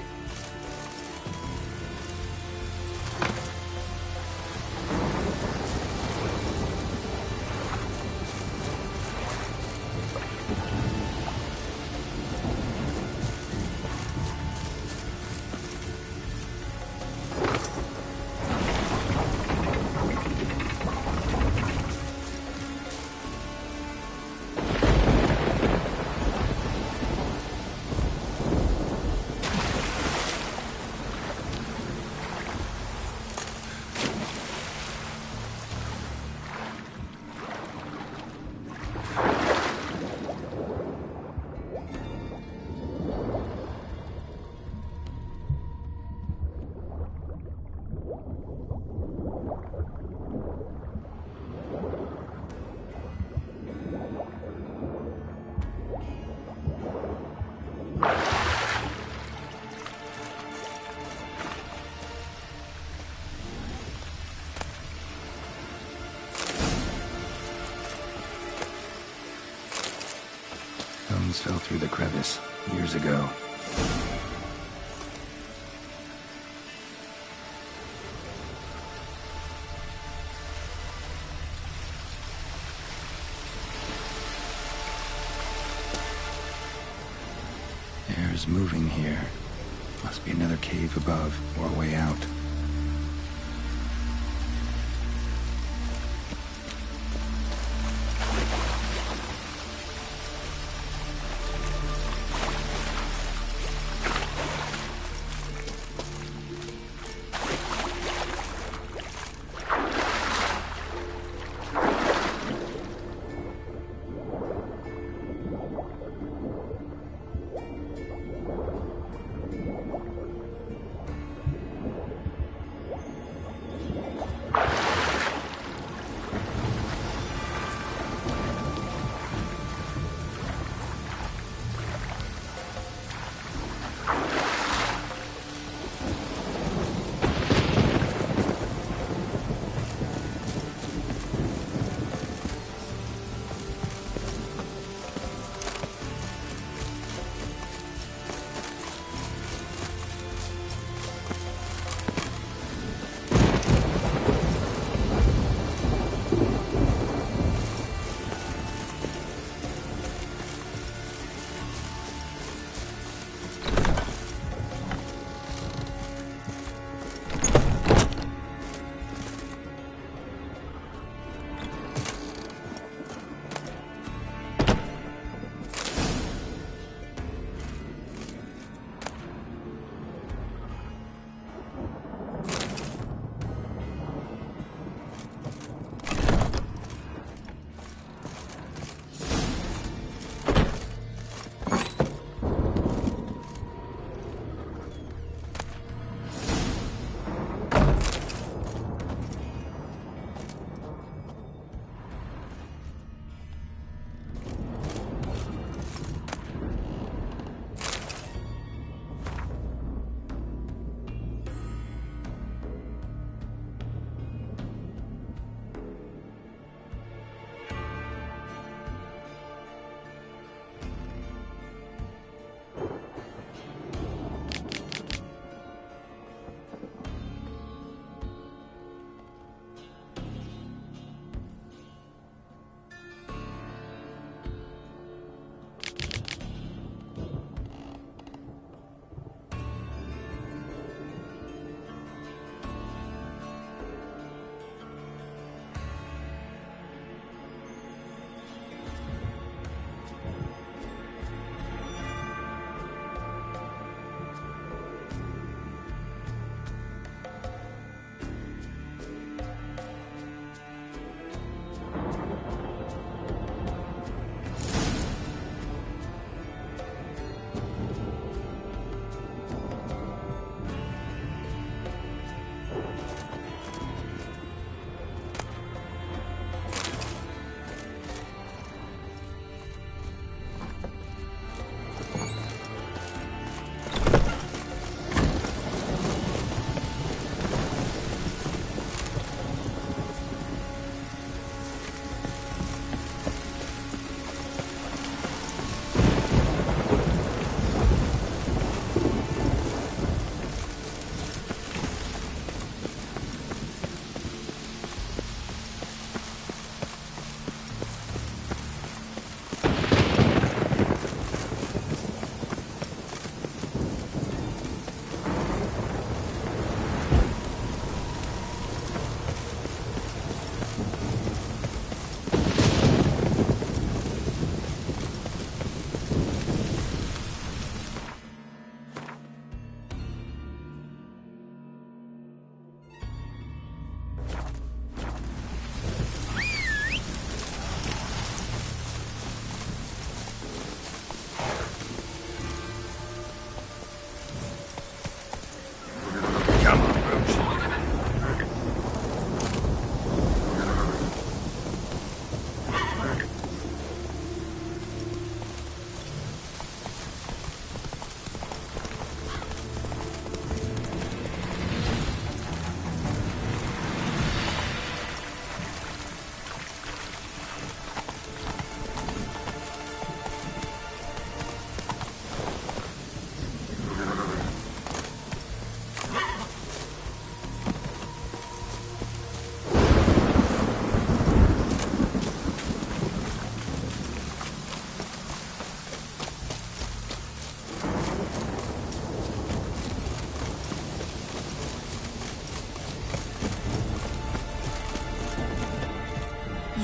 Stones fell through the crevice years ago. Air's moving here. Must be another cave above or a way out.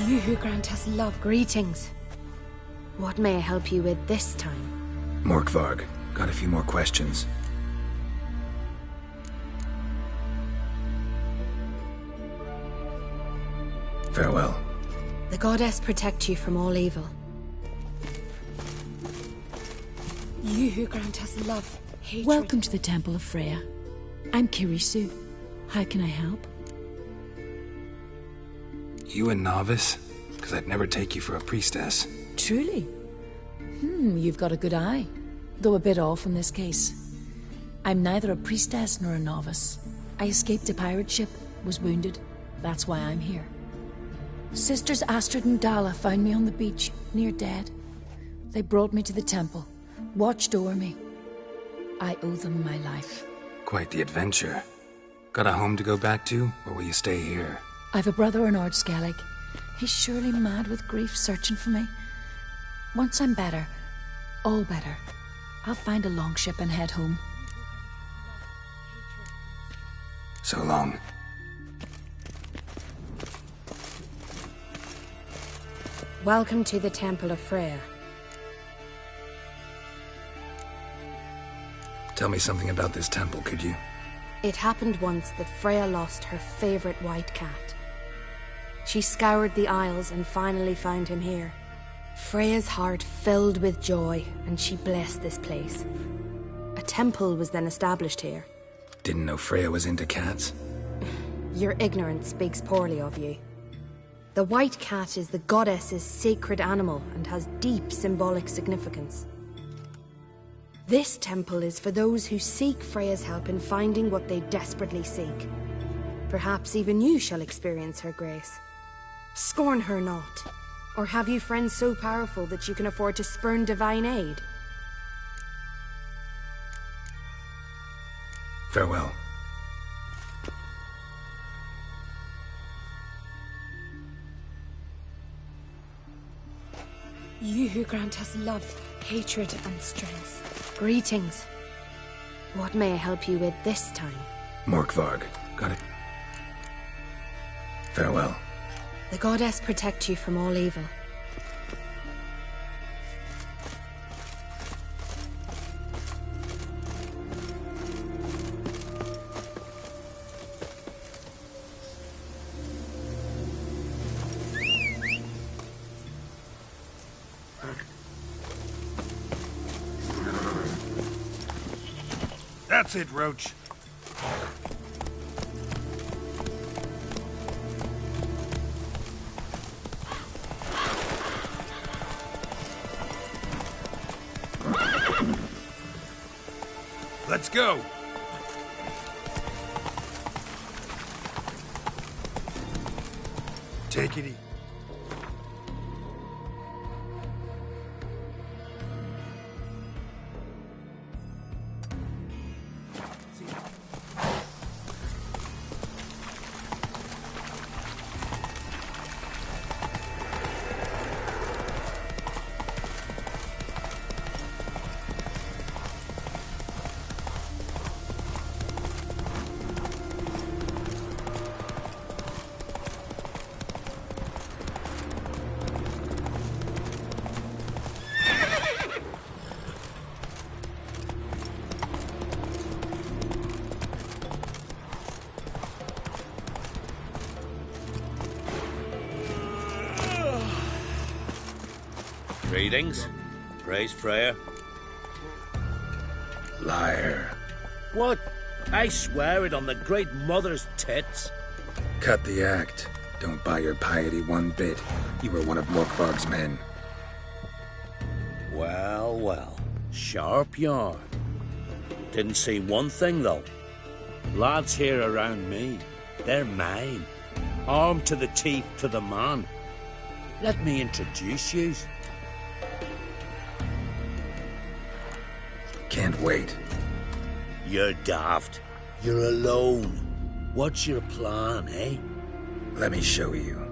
You who grant us love. Greetings. What may I help you with this time? Morkvarg, got a few more questions. Farewell. The goddess protect you from all evil. You who grant us love, hatred. Welcome to the Temple of Freya. I'm Kirisu. How can I help? You a novice? Because I'd never take you for a priestess. Truly? You've got a good eye. Though a bit off in this case. I'm neither a priestess nor a novice. I escaped a pirate ship, was wounded. That's why I'm here. Sisters Astrid and Dala found me on the beach, near dead. They brought me to the temple, watched over me. I owe them my life. Quite the adventure. Got a home to go back to, or will you stay here? I've a brother in Ard-Skellig. He's surely mad with grief searching for me. Once I'm better, all better, I'll find a longship and head home. So long. Welcome to the Temple of Freya. Tell me something about this temple, could you? It happened once that Freya lost her favorite white cat. She scoured the Isles and finally found him here. Freya's heart filled with joy, and she blessed this place. A temple was then established here. Didn't know Freya was into cats? Your ignorance speaks poorly of you. The white cat is the goddess's sacred animal and has deep symbolic significance. This temple is for those who seek Freya's help in finding what they desperately seek. Perhaps even you shall experience her grace. Scorn her not. Or have you friends so powerful that you can afford to spurn divine aid? Farewell. You who grant us love, hatred, and strength. Greetings. What may I help you with this time? Morkvarg, got it. Farewell. The goddess protect you from all evil. That's it, Roach. Let's go. Take it easy. Greetings. Praise Freya. Liar. What? I swear it on the Great Mother's tits. Cut the act. Don't buy your piety one bit. You were one of Morkvarg's men. Well, well. Sharp yarn. Didn't see one thing, though. Lads here around me, they're mine. Armed to the teeth to the man. Let me introduce yous. Can't wait. You're daft. You're alone. What's your plan, eh? Let me show you.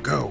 Go.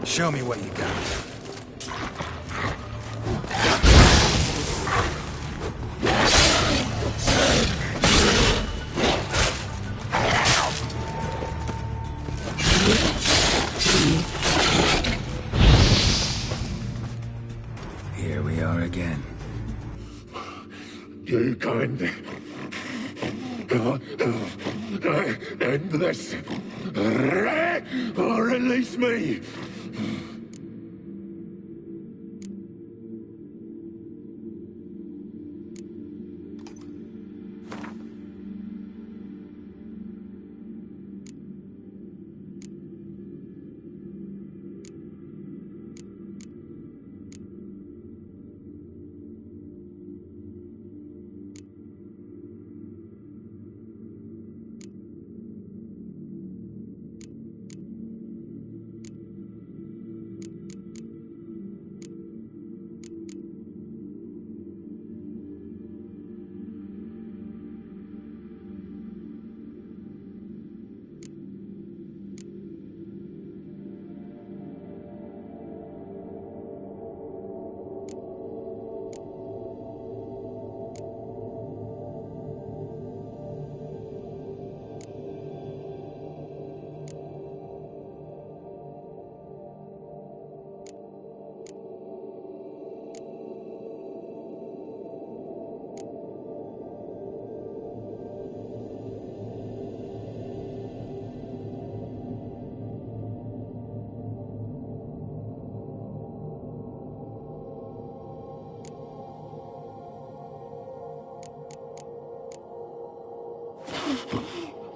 Show me what you got. Here we are again. You can't end this. Or release me.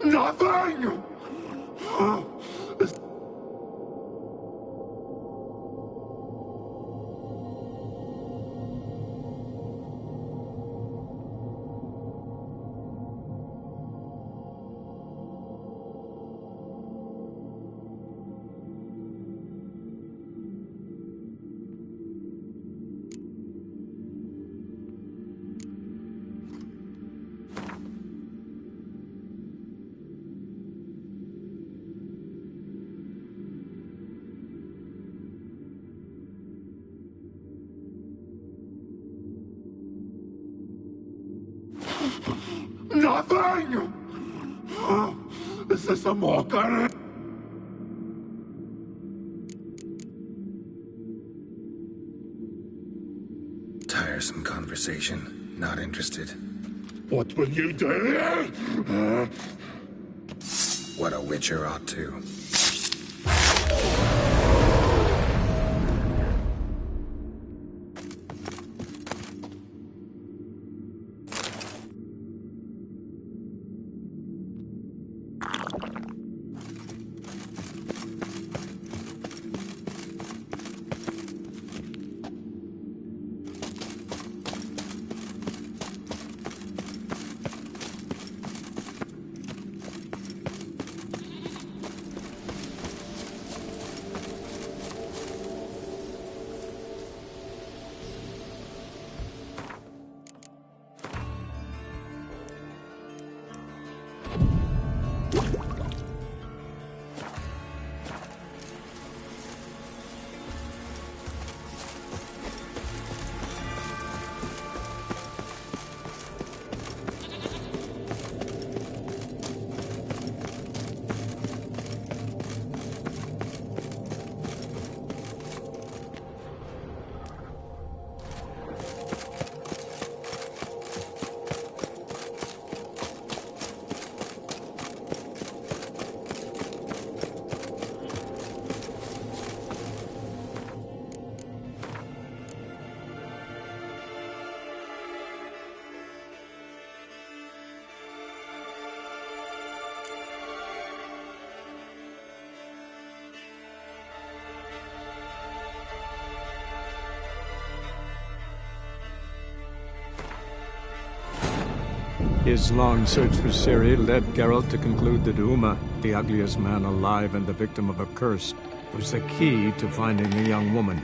Nothing! Nothing! Is this a mockery? Tiresome conversation. Not interested. What will you do? What a witcher ought to. His long search for Ciri led Geralt to conclude that Uma, the ugliest man alive and the victim of a curse, was the key to finding the young woman.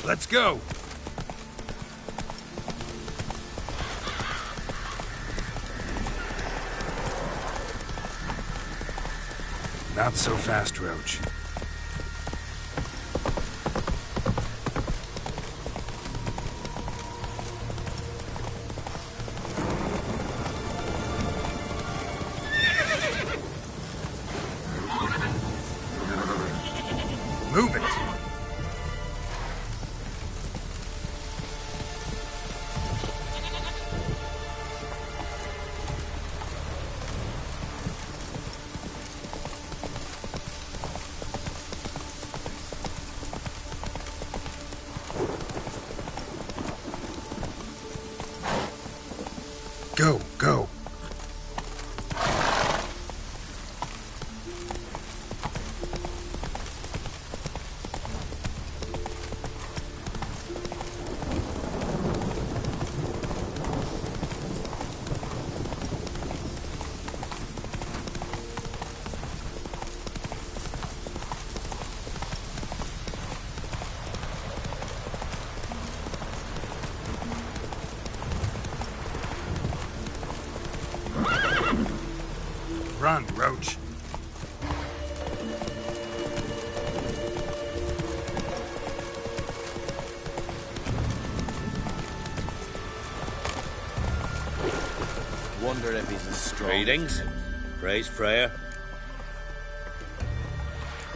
Let's go! Not so fast, Roach. Move it! Go, go. Run, Roach. wonder if he's as strong. Greetings. Praise Freya.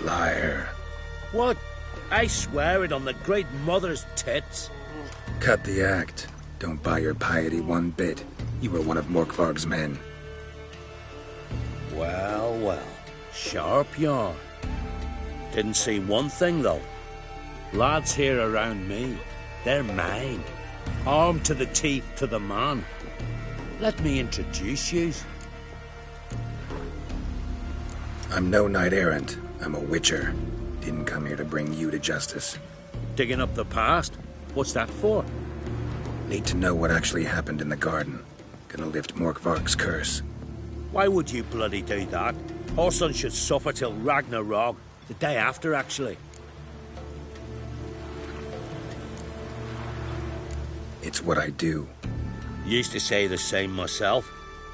Liar. What? I swear it on the Great Mother's tits. Cut the act. Don't buy your piety one bit. You were one of Morkvarg's men. Well, well. Sharp yarn. Didn't see one thing, though. Lads here around me, they're mine. Armed to the teeth to the man. Let me introduce yous. I'm no knight-errant. I'm a witcher. Didn't come here to bring you to justice. Digging up the past? What's that for? Need to know what actually happened in the garden. Gonna lift Morkvarg's curse. Why would you bloody do that? Our son should suffer till Ragnarok. The day after, actually. It's what I do. Used to say the same myself,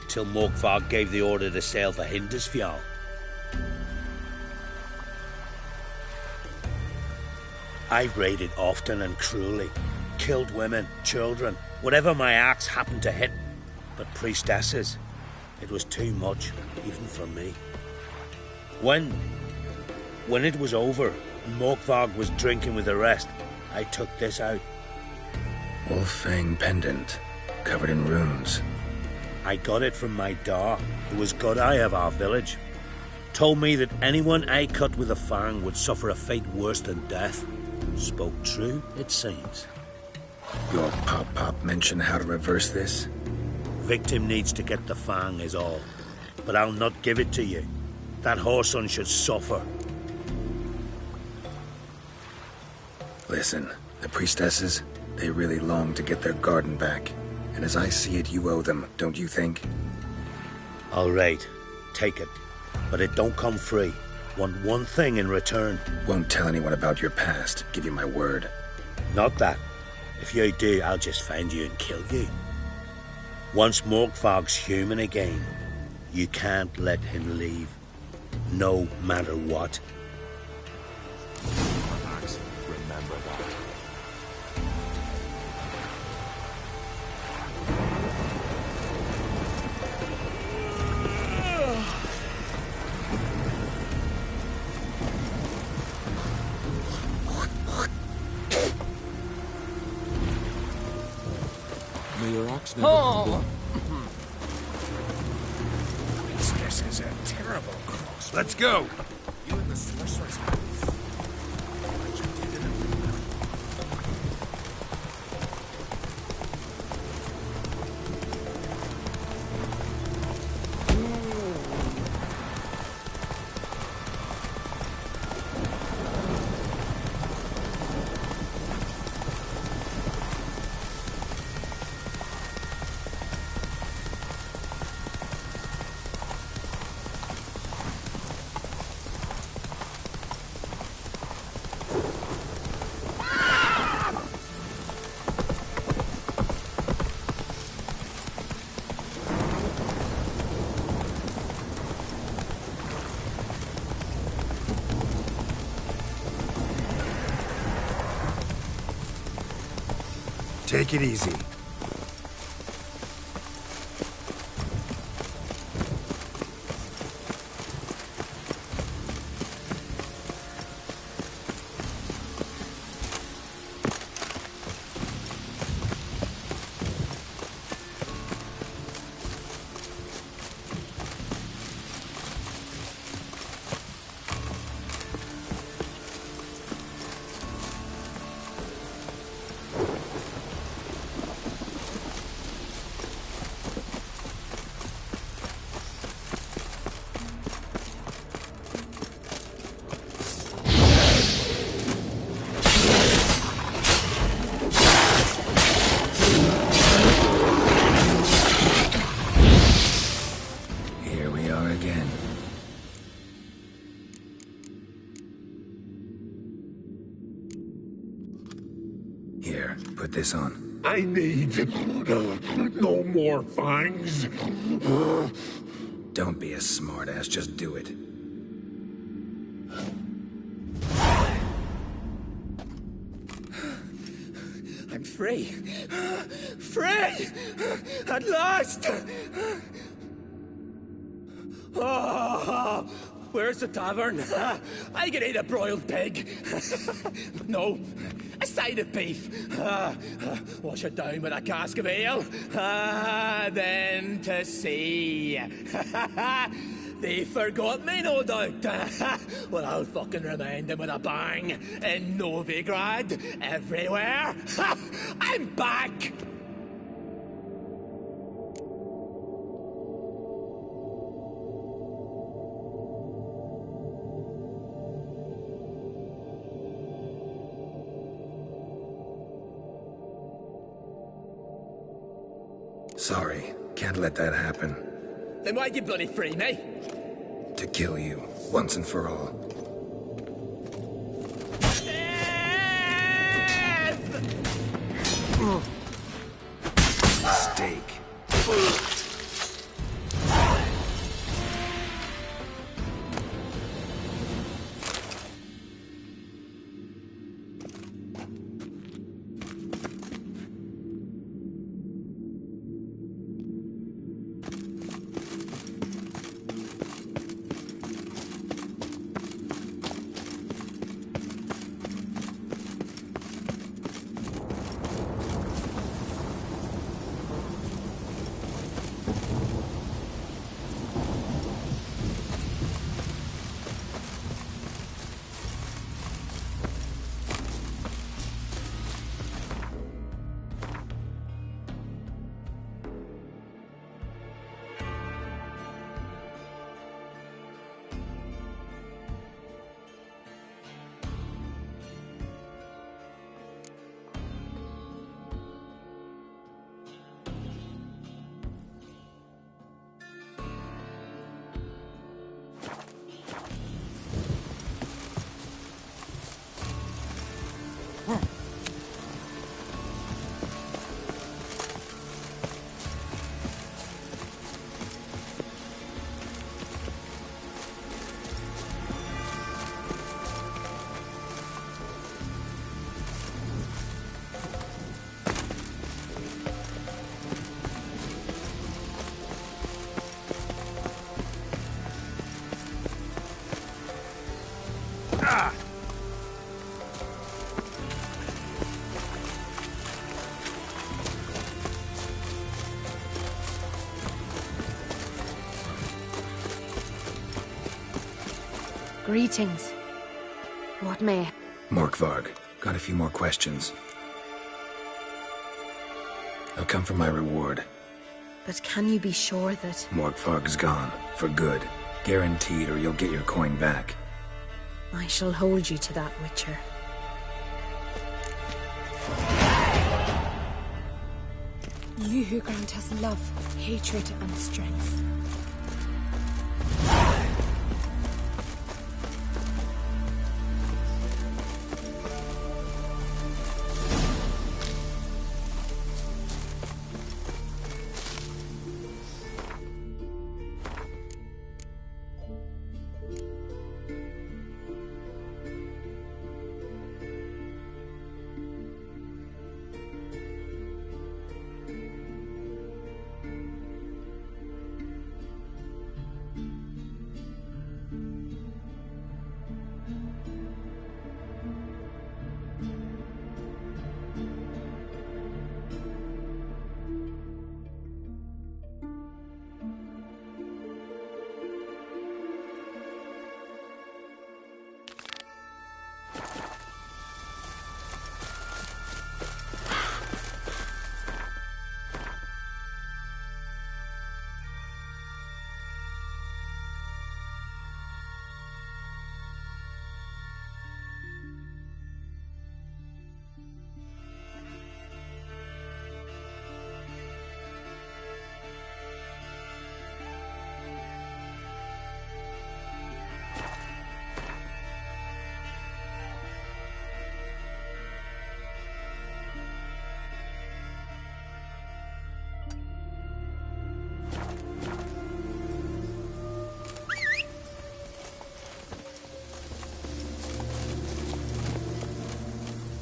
till Morkvarg gave the order to sail for Hindisfjall. I've raided often and cruelly. Killed women, children, whatever my axe happened to hit. But priestesses, it was too much, even for me. When it was over, and Morkvarg was drinking with the rest, I took this out. Wolf-fang pendant, covered in runes. I got it from my da, who was god eye of our village. Told me that anyone I cut with a fang would suffer a fate worse than death. Spoke true, it seems. Your pop-pop mention how to reverse this? Victim needs to get the fang is all. But I'll not give it to you. That whoreson should suffer. Listen, the priestesses, they really long to get their garden back. And as I see it, you owe them, don't you think? All right, take it. But it don't come free. Want one thing in return. Won't tell anyone about your past, give you my word. Not that. If you do, I'll just find you and kill you. Once Morkvarg's human again, you can't let him leave. No matter what. Max, remember that. May your axe never This is a terrible cross. Let's go! You and the sorceress. Take it easy. Here, put this on. I need no more fangs. Don't be a smartass, just do it. I'm free. Free! At last! Oh, where's the tavern? I can eat a broiled pig. No, a side of beef. Wash it down with a cask of ale. Then to sea. They forgot me, no doubt. Well, I'll fucking remind them with a bang. In Novigrad, everywhere. I'm back! Sorry, can't let that happen. Then why'd you bloody free me? To kill you, once and for all. Steak. Greetings. What may... Morkvarg, got a few more questions. I'll come for my reward. But can you be sure that... Morkvarg's gone, for good. Guaranteed, or you'll get your coin back. I shall hold you to that, Witcher. You who grant us love, hatred, and strength.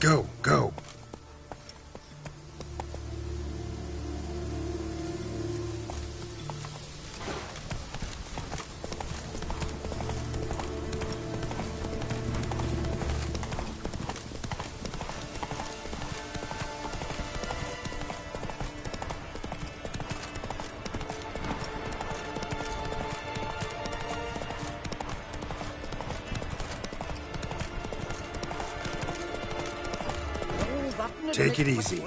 Go, go. Take it easy.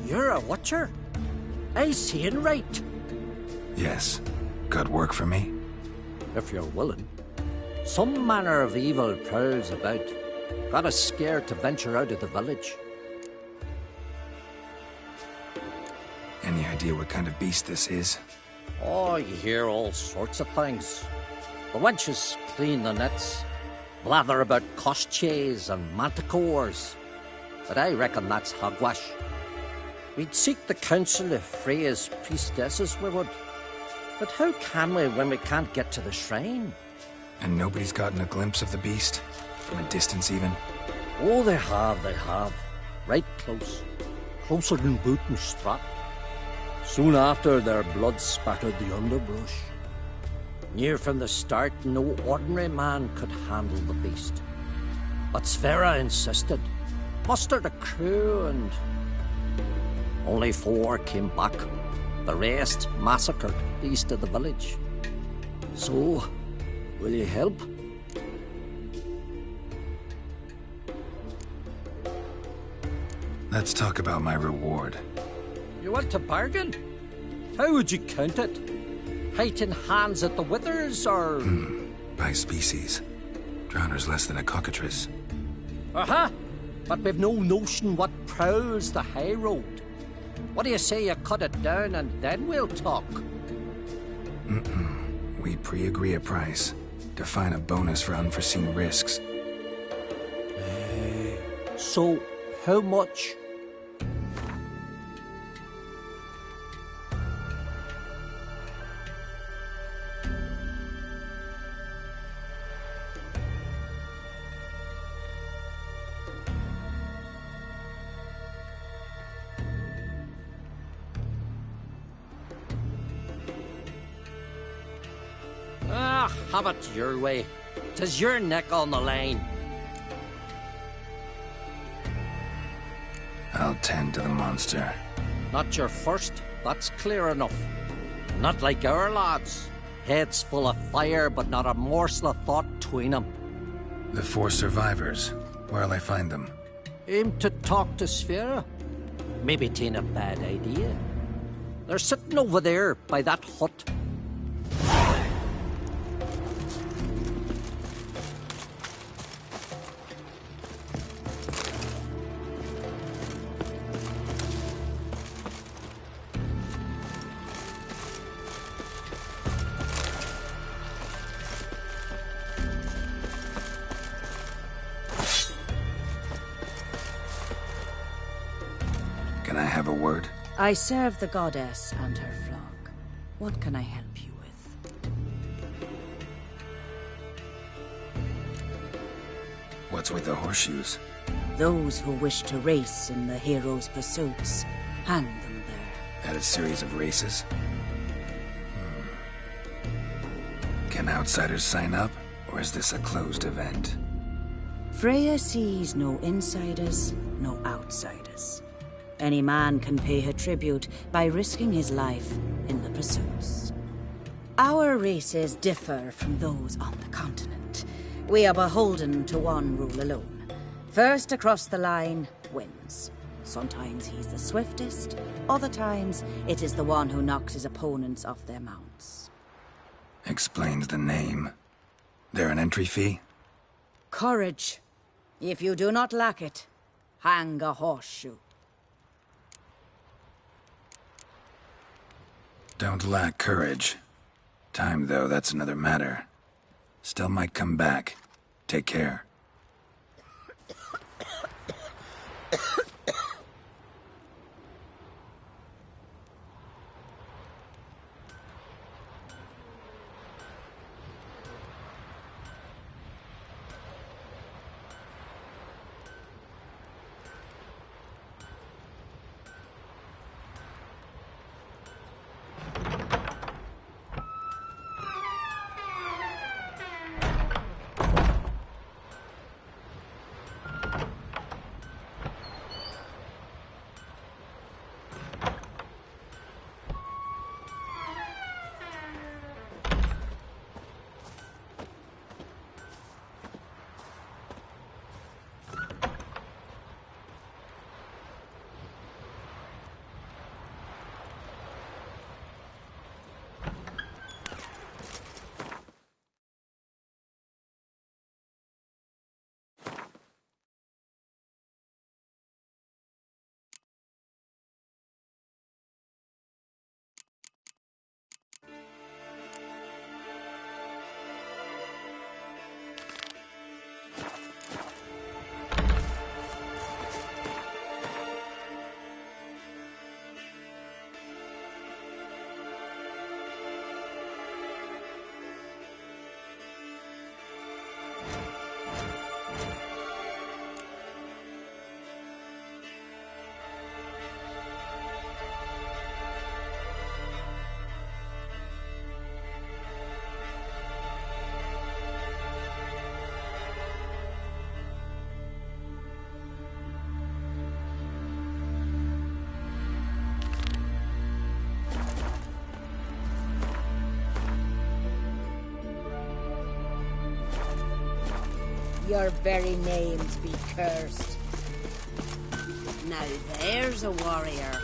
You're a watcher? I seeing right? Yes. Got work for me? If you're willing. Some manner of evil prowls about. Got us scared to venture out of the village. Any idea what kind of beast this is? Oh, you hear all sorts of things. The wenches clean the nets, blather about koshchays and manticores. But I reckon that's hogwash. We'd seek the counsel of Freya's priestesses, we would. But how can we when we can't get to the shrine? And nobody's gotten a glimpse of the beast? From a distance, even? Oh, they have. Right close. Closer than boot and strap. Soon after, their blood spattered the underbrush. Near from the start, no ordinary man could handle the beast. But Sverre insisted. Mustered a crew and... only 4 came back. The rest massacred east of the village. So, will you help? Let's talk about my reward. You want to bargain? How would you count it? Height in hands at the withers, or...? By species. Drowner's less than a cockatrice. Aha! But we've no notion what prowls the high road. What do you say you cut it down and then we'll talk? We pre-agree a price. Define a bonus for unforeseen risks. So, how much? Have it your way. 'Tis your neck on the line. I'll tend to the monster. Not your first, that's clear enough. Not like our lads. Heads full of fire, but not a morsel of thought between them. The 4 survivors. Where'll I find them? Aim to talk to Sverre? Maybe 'tain't a bad idea. They're sitting over there by that hut. I serve the goddess and her flock. What can I help you with? What's with the horseshoes? Those who wish to race in the hero's pursuits, hang them there. At a series of races? Can outsiders sign up, or is this a closed event? Freya sees no insiders, no outsiders. Any man can pay her tribute by risking his life in the pursuits. Our races differ from those on the continent. We are beholden to one rule alone. First across the line wins. Sometimes he's the swiftest, other times it is the one who knocks his opponents off their mounts. Explains the name. There an entry fee? Courage. If you do not lack it, hang a horseshoe. Don't lack courage. Time, though, that's another matter. Still might come back. Take care. Your very names be cursed. Now there's a warrior.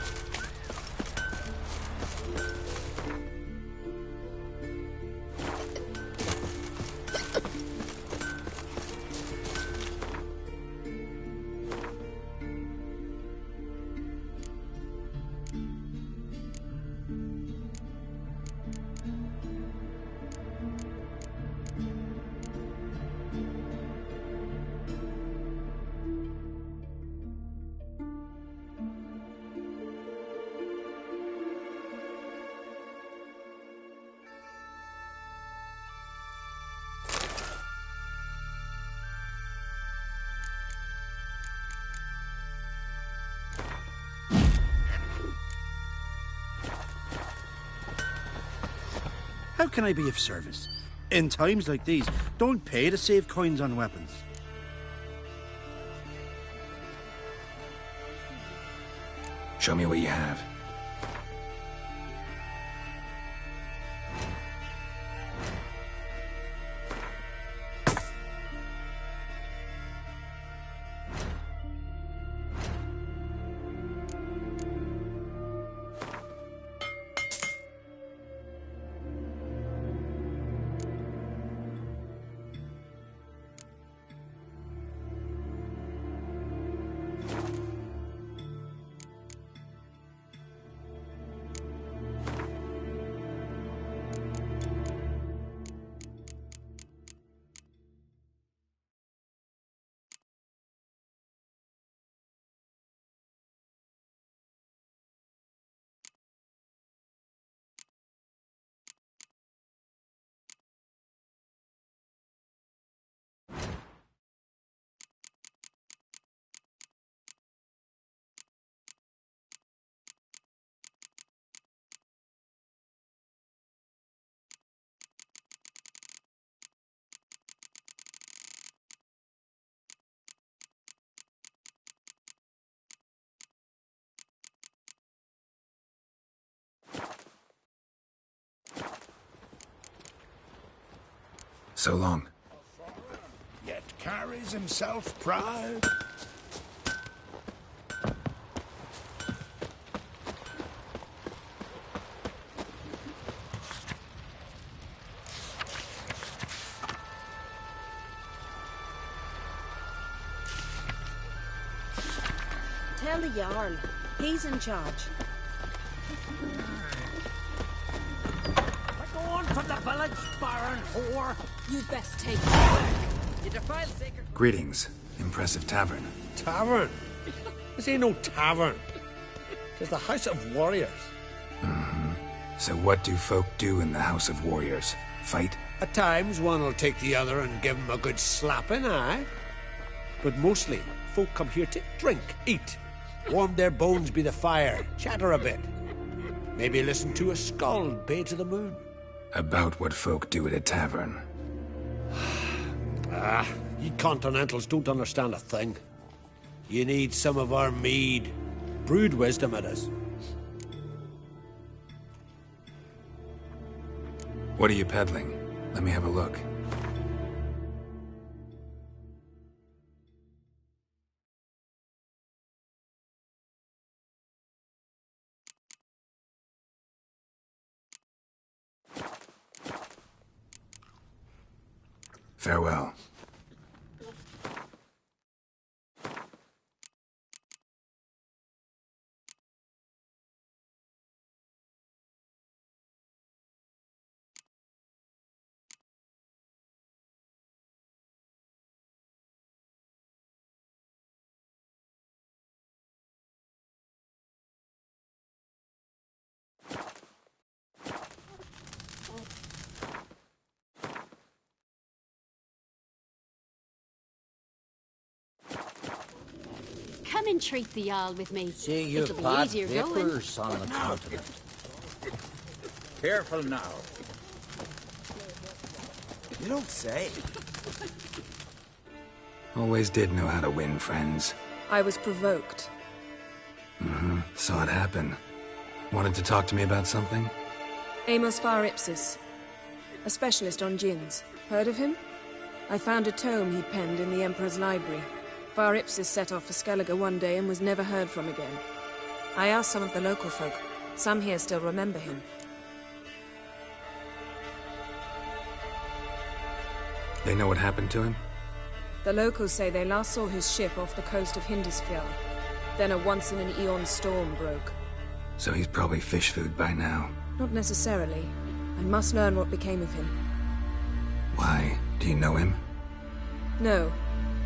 How can I be of service? In times like these, don't pay to save coins on weapons. Show me what you have. So long. Yet carries himself proud. Tell the Jarl. He's in charge. of the village, Baron whore! You'd best take it back. You defile sacred... Greetings. Impressive tavern. Tavern? This ain't no tavern. It's the House of Warriors. So what do folk do in the House of Warriors? Fight? At times, one will take the other and give him a good slapping, aye? But mostly, folk come here to drink, eat, warm their bones by the fire, chatter a bit. Maybe listen to a skald bay to the moon. About what folk do at a tavern. Ye Continentals don't understand a thing. You need some of our mead. Brewed wisdom it is. What are you peddling? Let me have a look. Farewell. Come and treat the Jarl with me. See, you've It'll be bad easier going. vapors on the continent. Careful now. You don't say. Always did know how to win friends. I was provoked. Saw it happen. Wanted to talk to me about something? Amos Var Ipsis, a specialist on djinns. Heard of him? I found a tome he penned in the Emperor's library. Var Ipsis set off for Skellige one day and was never heard from again. I asked some of the local folk. Some here still remember him. They know what happened to him? The locals say they last saw his ship off the coast of Hindisfjall. Then a once-in-an-eon storm broke. So he's probably fish food by now. Not necessarily. I must learn what became of him. Why? Do you know him? No.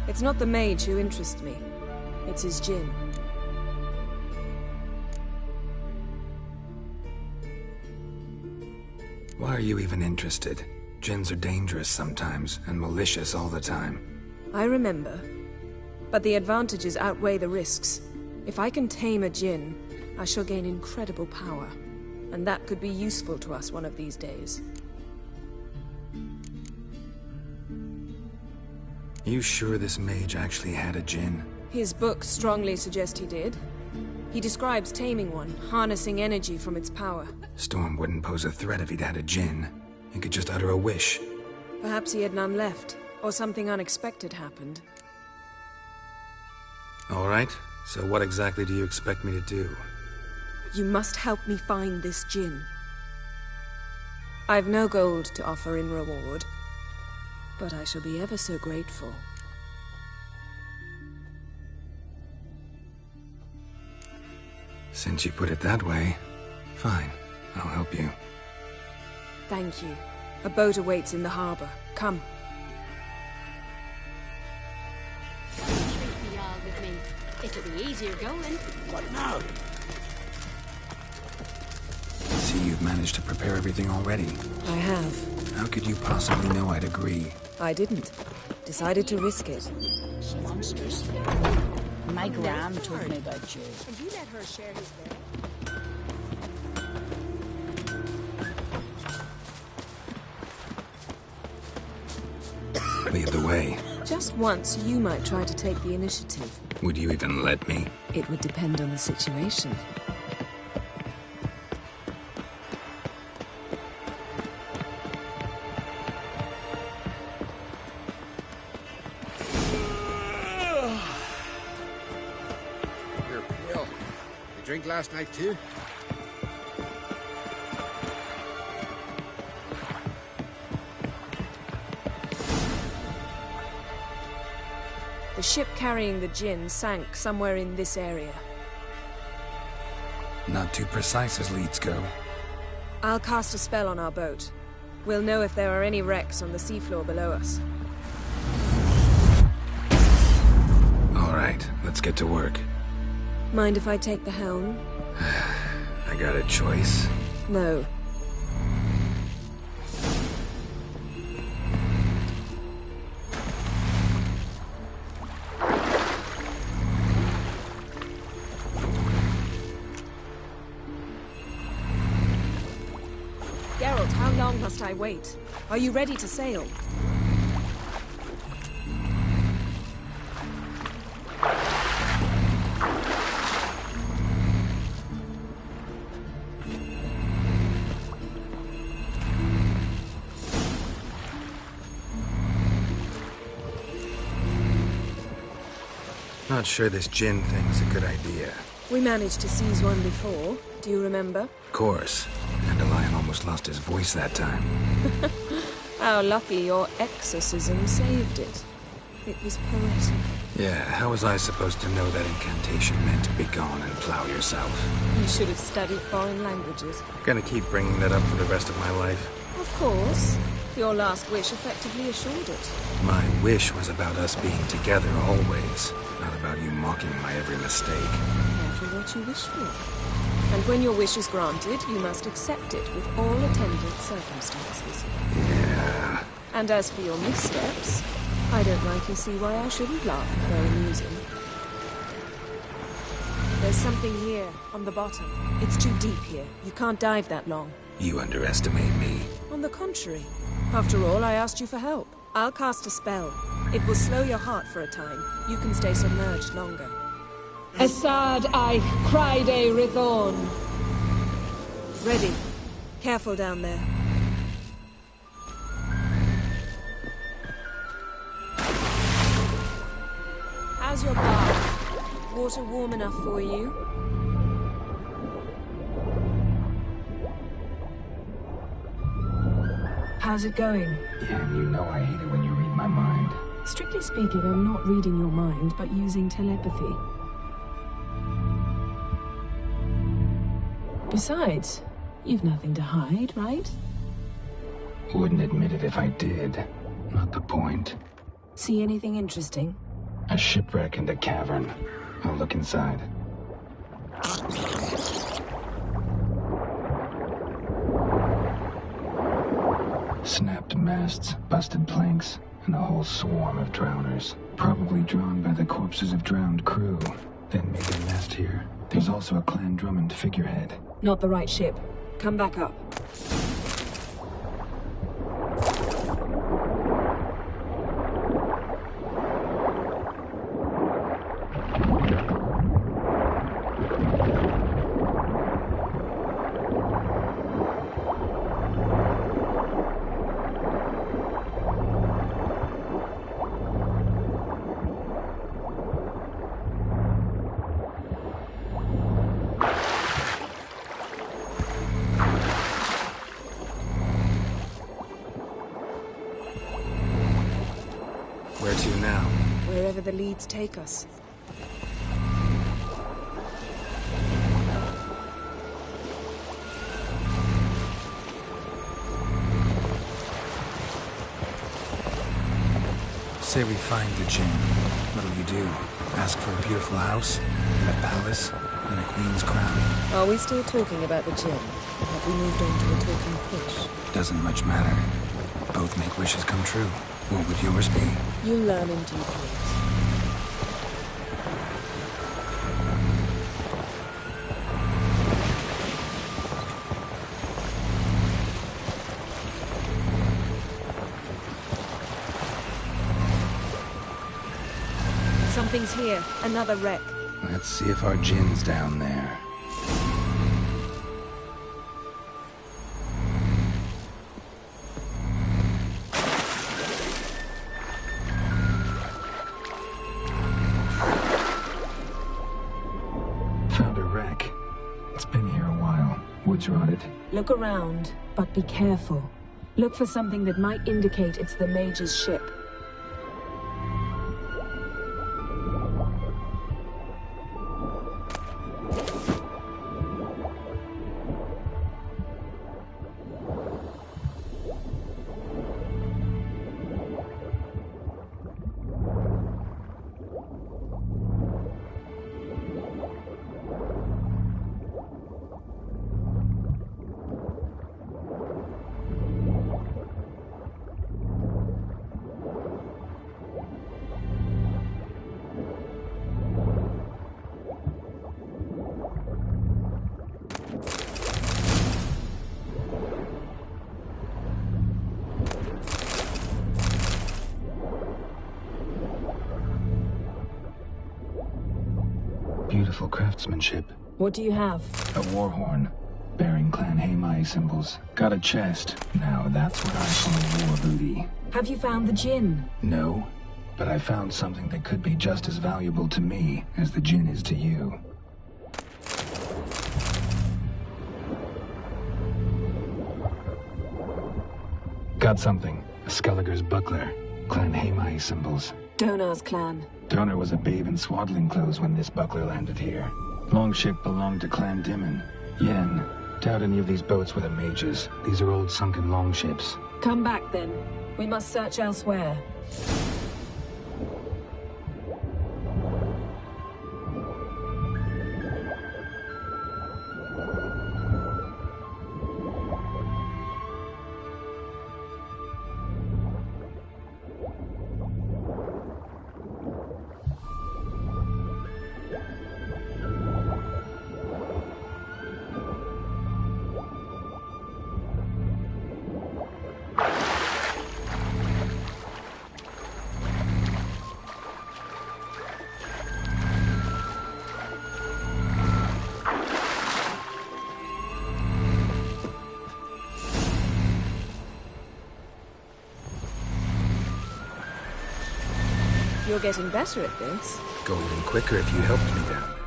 It's not the mage who interests me. It's his djinn. Why are you even interested? Djinns are dangerous sometimes, and malicious all the time. I remember. But the advantages outweigh the risks. If I can tame a djinn, I shall gain incredible power. And that could be useful to us one of these days. You sure this mage actually had a djinn? His books strongly suggest he did. He describes taming one, harnessing energy from its power. Storm wouldn't pose a threat if he'd had a djinn. He could just utter a wish. Perhaps he had none left, or something unexpected happened. All right, so what exactly do you expect me to do? You must help me find this djinn. I've no gold to offer in reward, but I shall be ever so grateful. Since you put it that way, fine, I'll help you. Thank you. A boat awaits in the harbor. Come. Treat the Jarl with me. It'll be easier going. What now? See, you've managed to prepare everything already. I have. How could you possibly know I'd agree? I didn't. Decided to risk it. Monsters. My gran told me about you. And you let her share his bed. Lead the way. Just once, you might try to take the initiative. Would you even let me? It would depend on the situation. You're pale. You drink last night too? The ship carrying the djinn sank somewhere in this area. Not too precise as leads go. I'll cast a spell on our boat. We'll know if there are any wrecks on the seafloor below us. All right, let's get to work. Mind if I take the helm? I got a choice? No. Geralt, how long must I wait? Are you ready to sail? Not sure this gin thing's a good idea. We managed to seize one before. Do you remember? Of course. Dandelion almost lost his voice that time. How lucky your exorcism saved it. It was poetic. Yeah, how was I supposed to know that incantation meant begone and plow yourself? You should have studied foreign languages. Gonna keep bringing that up for the rest of my life. Of course. Your last wish effectively assured it. My wish was about us being together always, not about you mocking my every mistake. Careful what you wish for. And when your wish is granted, you must accept it with all attendant circumstances. Yeah. And as for your missteps, I don't rightly see why I shouldn't laugh if they're amusing. There's something here, on the bottom. It's too deep here. You can't dive that long. You underestimate me. On the contrary. After all, I asked you for help. I'll cast a spell. It will slow your heart for a time. You can stay submerged longer. Assad I Cryde Rithorn. Ready. Careful down there. How's your bath? Water warm enough for you? How's it going? Yeah, and you know I hate it when you read my mind. Strictly speaking, I'm not reading your mind, but using telepathy. Besides, you've nothing to hide, right? Wouldn't admit it if I did. Not the point. See anything interesting? A shipwreck and a cavern. I'll look inside. Snapped masts, busted planks, and a whole swarm of drowners. Probably drawn by the corpses of drowned crew. Then made a nest here. There's also a Clan Drummond figurehead. Not the right ship. Come back up. Where to now? Wherever the leads take us. Say we find the gin. What'll you do? Ask for a beautiful house? And a palace? And a queen's crown? Are we still talking about the gin? Have we moved on to a talking fish? Doesn't much matter. Both make wishes come true. What would yours be? You'll learn in due course. Something's here. Another wreck. Let's see if our gin's down there. Found a wreck. It's been here a while. Wood's rotted. Look around, but be careful. Look for something that might indicate it's the Mage's ship. Beautiful craftsmanship. What do you have? A war horn, bearing Clan Haimai symbols. Got a chest. Now that's what I call war booty. Have you found the Jinn? No, but I found something that could be just as valuable to me as the Jinn is to you. Got something. A Skelliger's buckler. Clan Haimai symbols. Donar's clan. Donar was a babe in swaddling clothes when this buckler landed here. Longship belonged to Clan Dimon. Yen, doubt any of these boats were the mages. These are old sunken longships. Come back then. We must search elsewhere. You're getting better at this. Go even quicker if you helped me down there.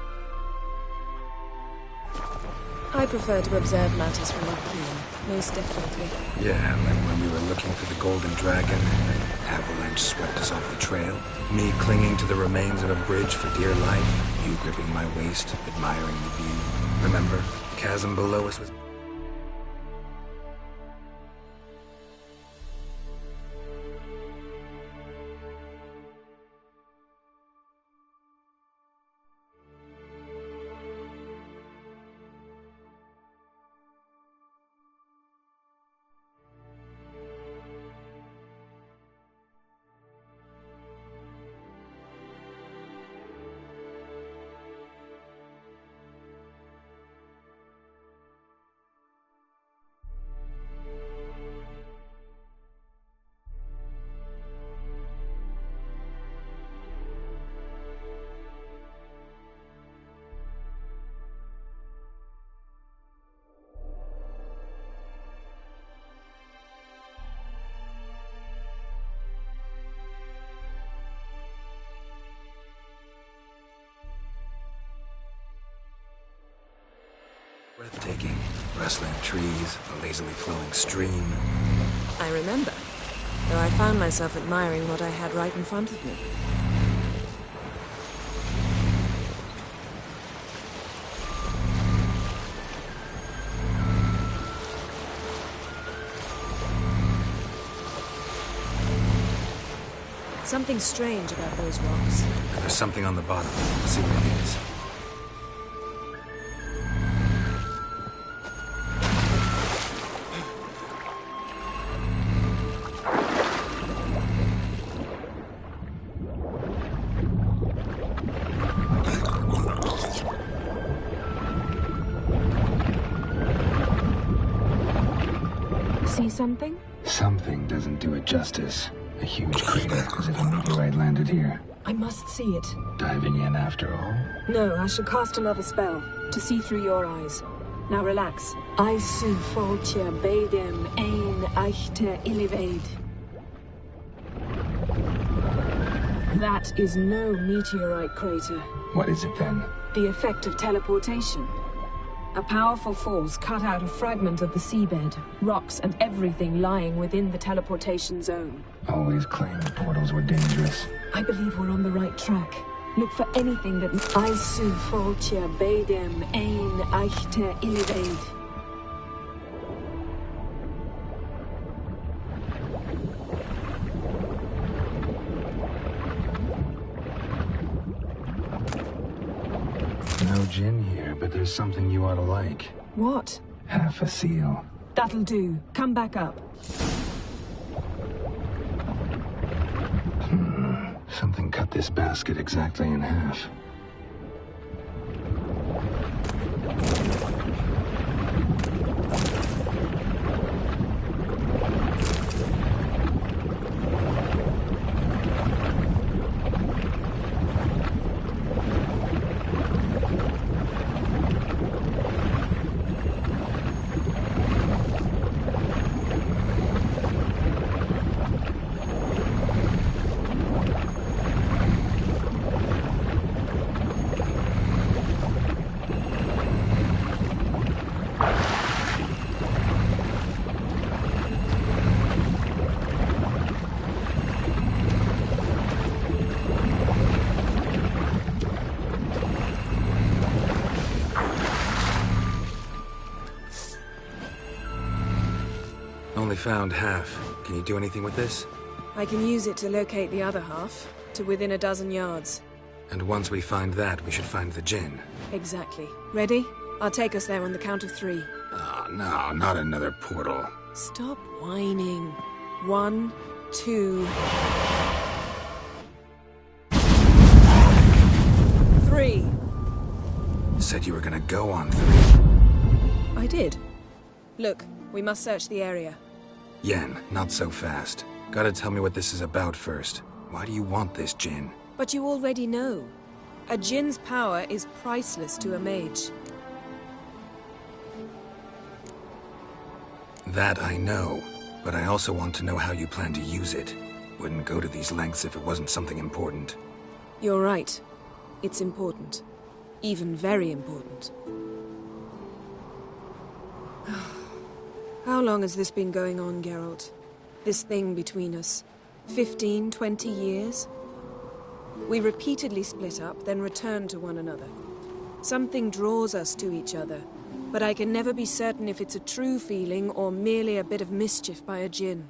I prefer to observe matters from up here, most definitely. Yeah, like when we were looking for the Golden Dragon and an avalanche swept us off the trail. Me clinging to the remains of a bridge for dear life. You gripping my waist, admiring the view. Remember? The chasm below us was... breathtaking. Rustling trees, a lazily flowing stream. I remember, though I found myself admiring what I had right in front of me. Something strange about those rocks. There's something on the bottom. Let's see what it is. See something? Something doesn't do it justice. A huge crater, as if a meteorite landed here. I must see it. Diving in after all? No, I shall cast another spell, to see through your eyes. Now relax. Aisu foltja beidem ein eichte ilivaid. That is no meteorite crater. What is it then? The effect of teleportation. A powerful force cut out a fragment of the seabed, rocks and everything lying within the teleportation zone. Always claimed the portals were dangerous. I believe we're on the right track. Look for anything that... Aisu foltja beidem ein eichte ilivaid. No Jinn here, but there's something you ought to like. What? Half a seal. That'll do. Come back up. Something cut this basket exactly in half. only found half. Can you do anything with this? I can use it to locate the other half, to within a dozen yards. And once we find that, we should find the Jinn. Exactly. Ready? I'll take us there on the count of 3. Oh, no, not another portal. Stop whining. 1, 2... 3. Said you were gonna go on 3. I did. Look, we must search the area. Yen, not so fast. Gotta tell me what this is about first. Why do you want this Jinn? But you already know. A Jinn's power is priceless to a mage. That I know, but I also want to know how you plan to use it. Wouldn't go to these lengths if it wasn't something important. You're right. It's important. Even very important. How long has this been going on, Geralt? This thing between us? 15, 20 years? We repeatedly split up, then returned to one another. Something draws us to each other, but I can never be certain if it's a true feeling or merely a bit of mischief by a Jinn.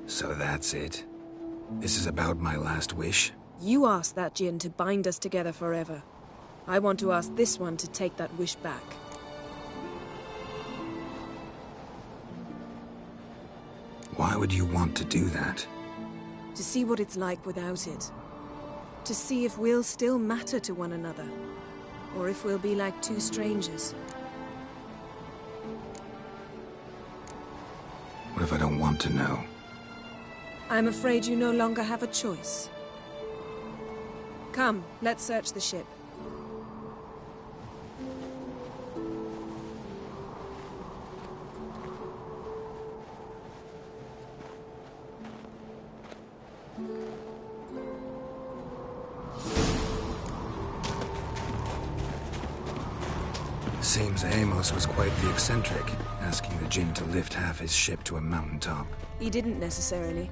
So that's it? This is about my last wish? You asked that Jinn to bind us together forever. I want to ask this one to take that wish back. Why would you want to do that? To see what it's like without it. To see if we'll still matter to one another. Or if we'll be like two strangers. What if I don't want to know? I'm afraid you no longer have a choice. Come, let's search the ship. Seems Amos was quite the eccentric, asking the Jinn to lift half his ship to a mountaintop. He didn't necessarily.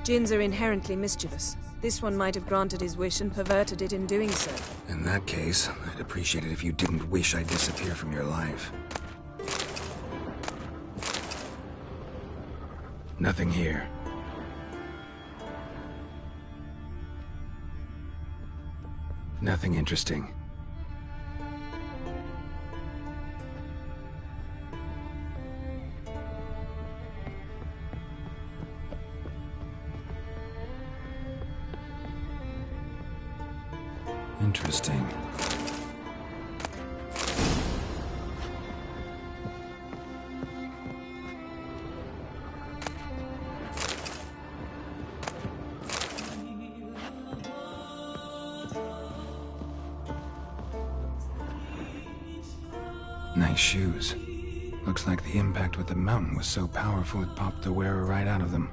Jinns are inherently mischievous. This one might have granted his wish and perverted it in doing so. In that case, I'd appreciate it if you didn't wish I'd disappear from your life. Nothing here. Nothing interesting. Interesting. Nice shoes. Looks like the impact with the mountain was so powerful it popped the wearer right out of them.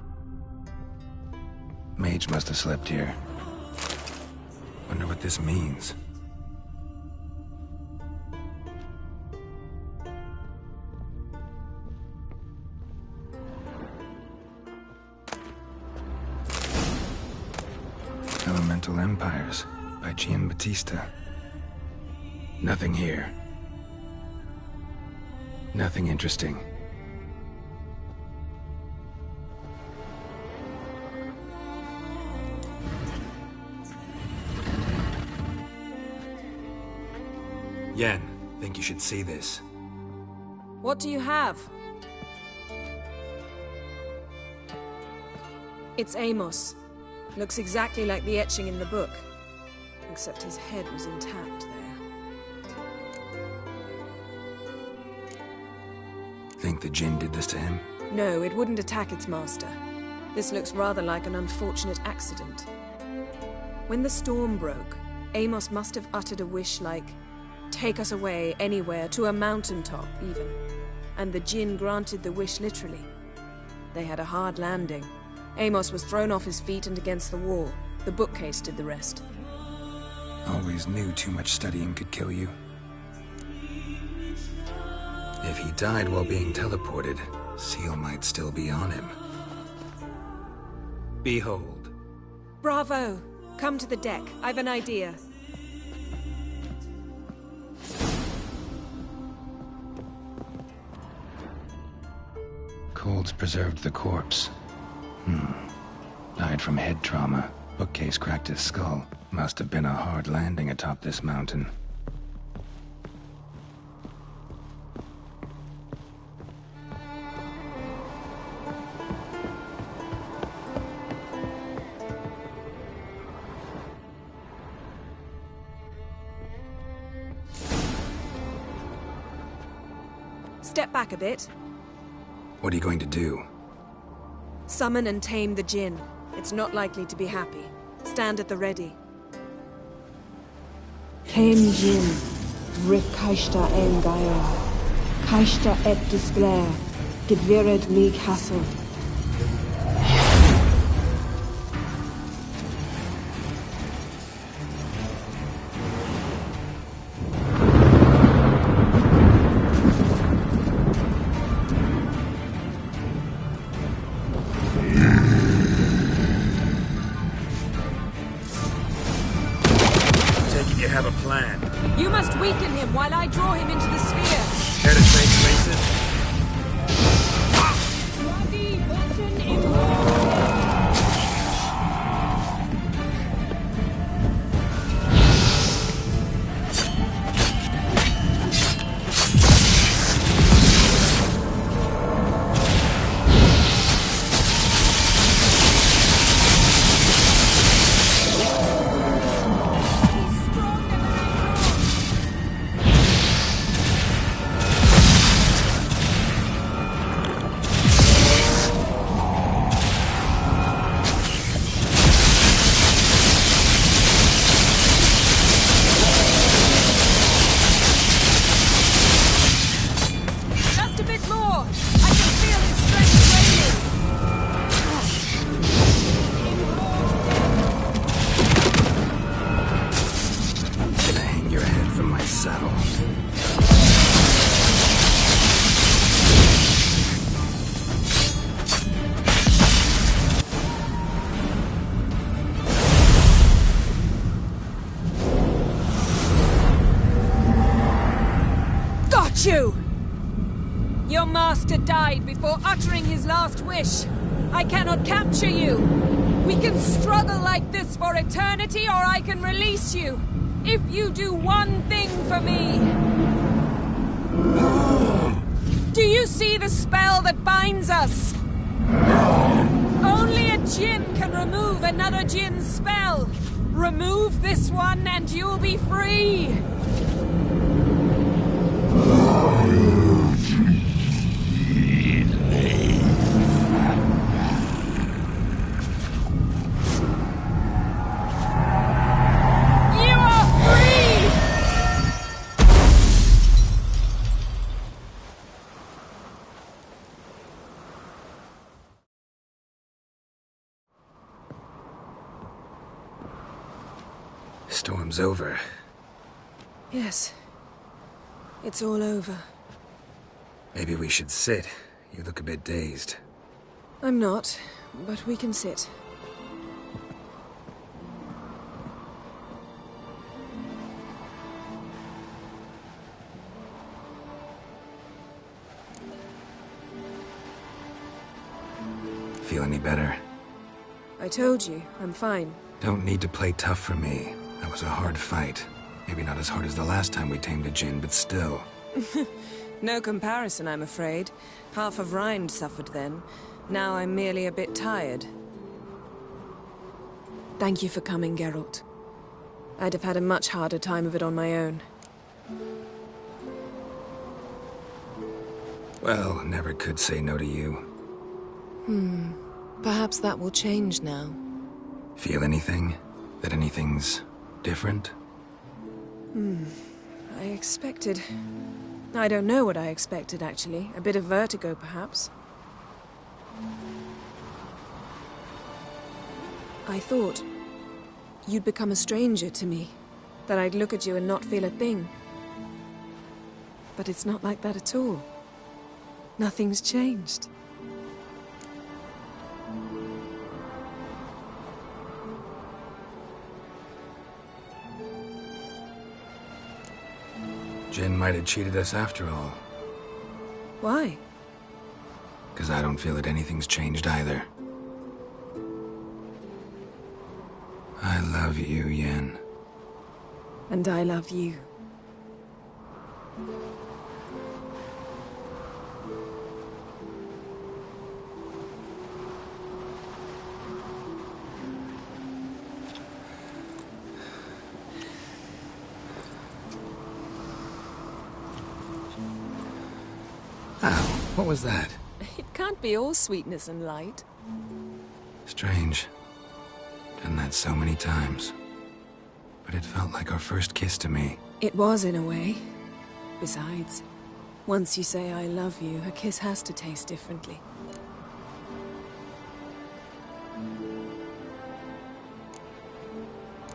Mage must have slept here. Wonder what this means. Elemental Empires by Giambattista. Nothing here. Nothing interesting. Yen, think you should see this. What do you have? It's Amos. Looks exactly like the etching in the book. Except his head was intact there. Think the Jinn did this to him? No, it wouldn't attack its master. This looks rather like an unfortunate accident. When the storm broke, Amos must have uttered a wish like, "Take us away, anywhere, to a mountaintop, even." And the Jinn granted the wish literally. They had a hard landing. Amos was thrown off his feet and against the wall. The bookcase did the rest. Always knew too much studying could kill you. If he died while being teleported, Seal might still be on him. Behold. Bravo! Come to the deck. I've an idea. Colds preserved the corpse. Died from head trauma. Bookcase cracked his skull. Must have been a hard landing atop this mountain. Step back a bit. What are you going to do? Summon and tame the Jinn. It's not likely to be happy. Stand at the ready. Tame Jinn, Rif Kaishta en Gaia, Kaishta et Disglair, Gedvired me Castle. Have a plan. You must weaken him while I draw him into the sphere. Care to trade places? Ready, button you! Your master died before uttering his last wish. I cannot capture you. We can struggle like this for eternity, or I can release you. If you do one thing for me. Do you see the spell that binds us? Only a Jinn can remove another Jinn's spell. Remove this one and you'll be free. Storm's over. Yes. It's all over. Maybe we should sit. You look a bit dazed. I'm not, but we can sit. Feel any better? I told you, I'm fine. Don't need to play tough for me. That was a hard fight. Maybe not as hard as the last time we tamed a Jinn, but still. No comparison, I'm afraid. Half of Rind suffered then. Now I'm merely a bit tired. Thank you for coming, Geralt. I'd have had a much harder time of it on my own. Well, never could say no to you. Perhaps that will change now. Feel anything? That anything's different? I expected... I don't know what I expected, actually. A bit of vertigo, perhaps. I thought you'd become a stranger to me. That I'd look at you and not feel a thing. But it's not like that at all. Nothing's changed. Jinn might have cheated us after all. Why? Because I don't feel that anything's changed either. I love you, Yen. And I love you. Ow, what was that? It can't be all sweetness and light. Strange. Done that so many times. But it felt like our first kiss to me. It was, in a way. Besides, once you say I love you, a kiss has to taste differently.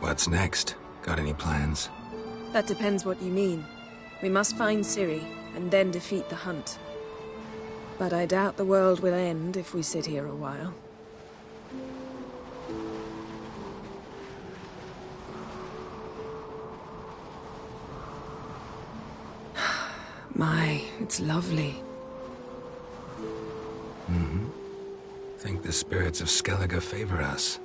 What's next? Got any plans? That depends what you mean. We must find Ciri, and then defeat the hunt. But I doubt the world will end if we sit here a while. My, it's lovely. Mm-hmm. Think the spirits of Skellige favor us.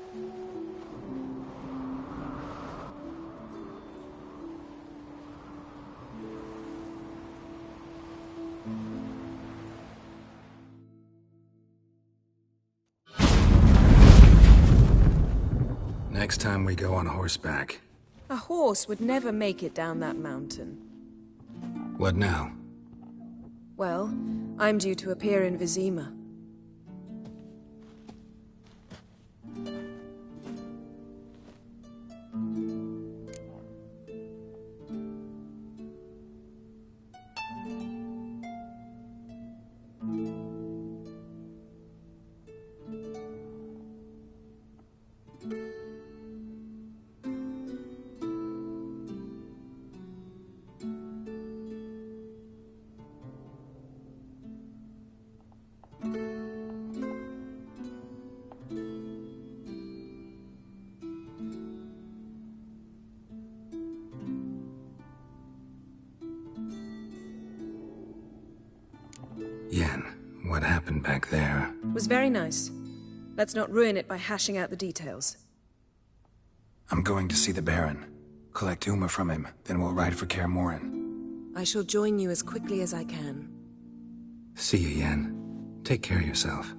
Next time we go on horseback. A horse would never make it down that mountain. What now? Well, I'm due to appear in Vizima. Yen, what happened back there? It was very nice. Let's not ruin it by hashing out the details. I'm going to see the Baron. Collect Uma from him, then we'll ride for Kaer Morhen. I shall join you as quickly as I can. See you, Yen. Take care of yourself.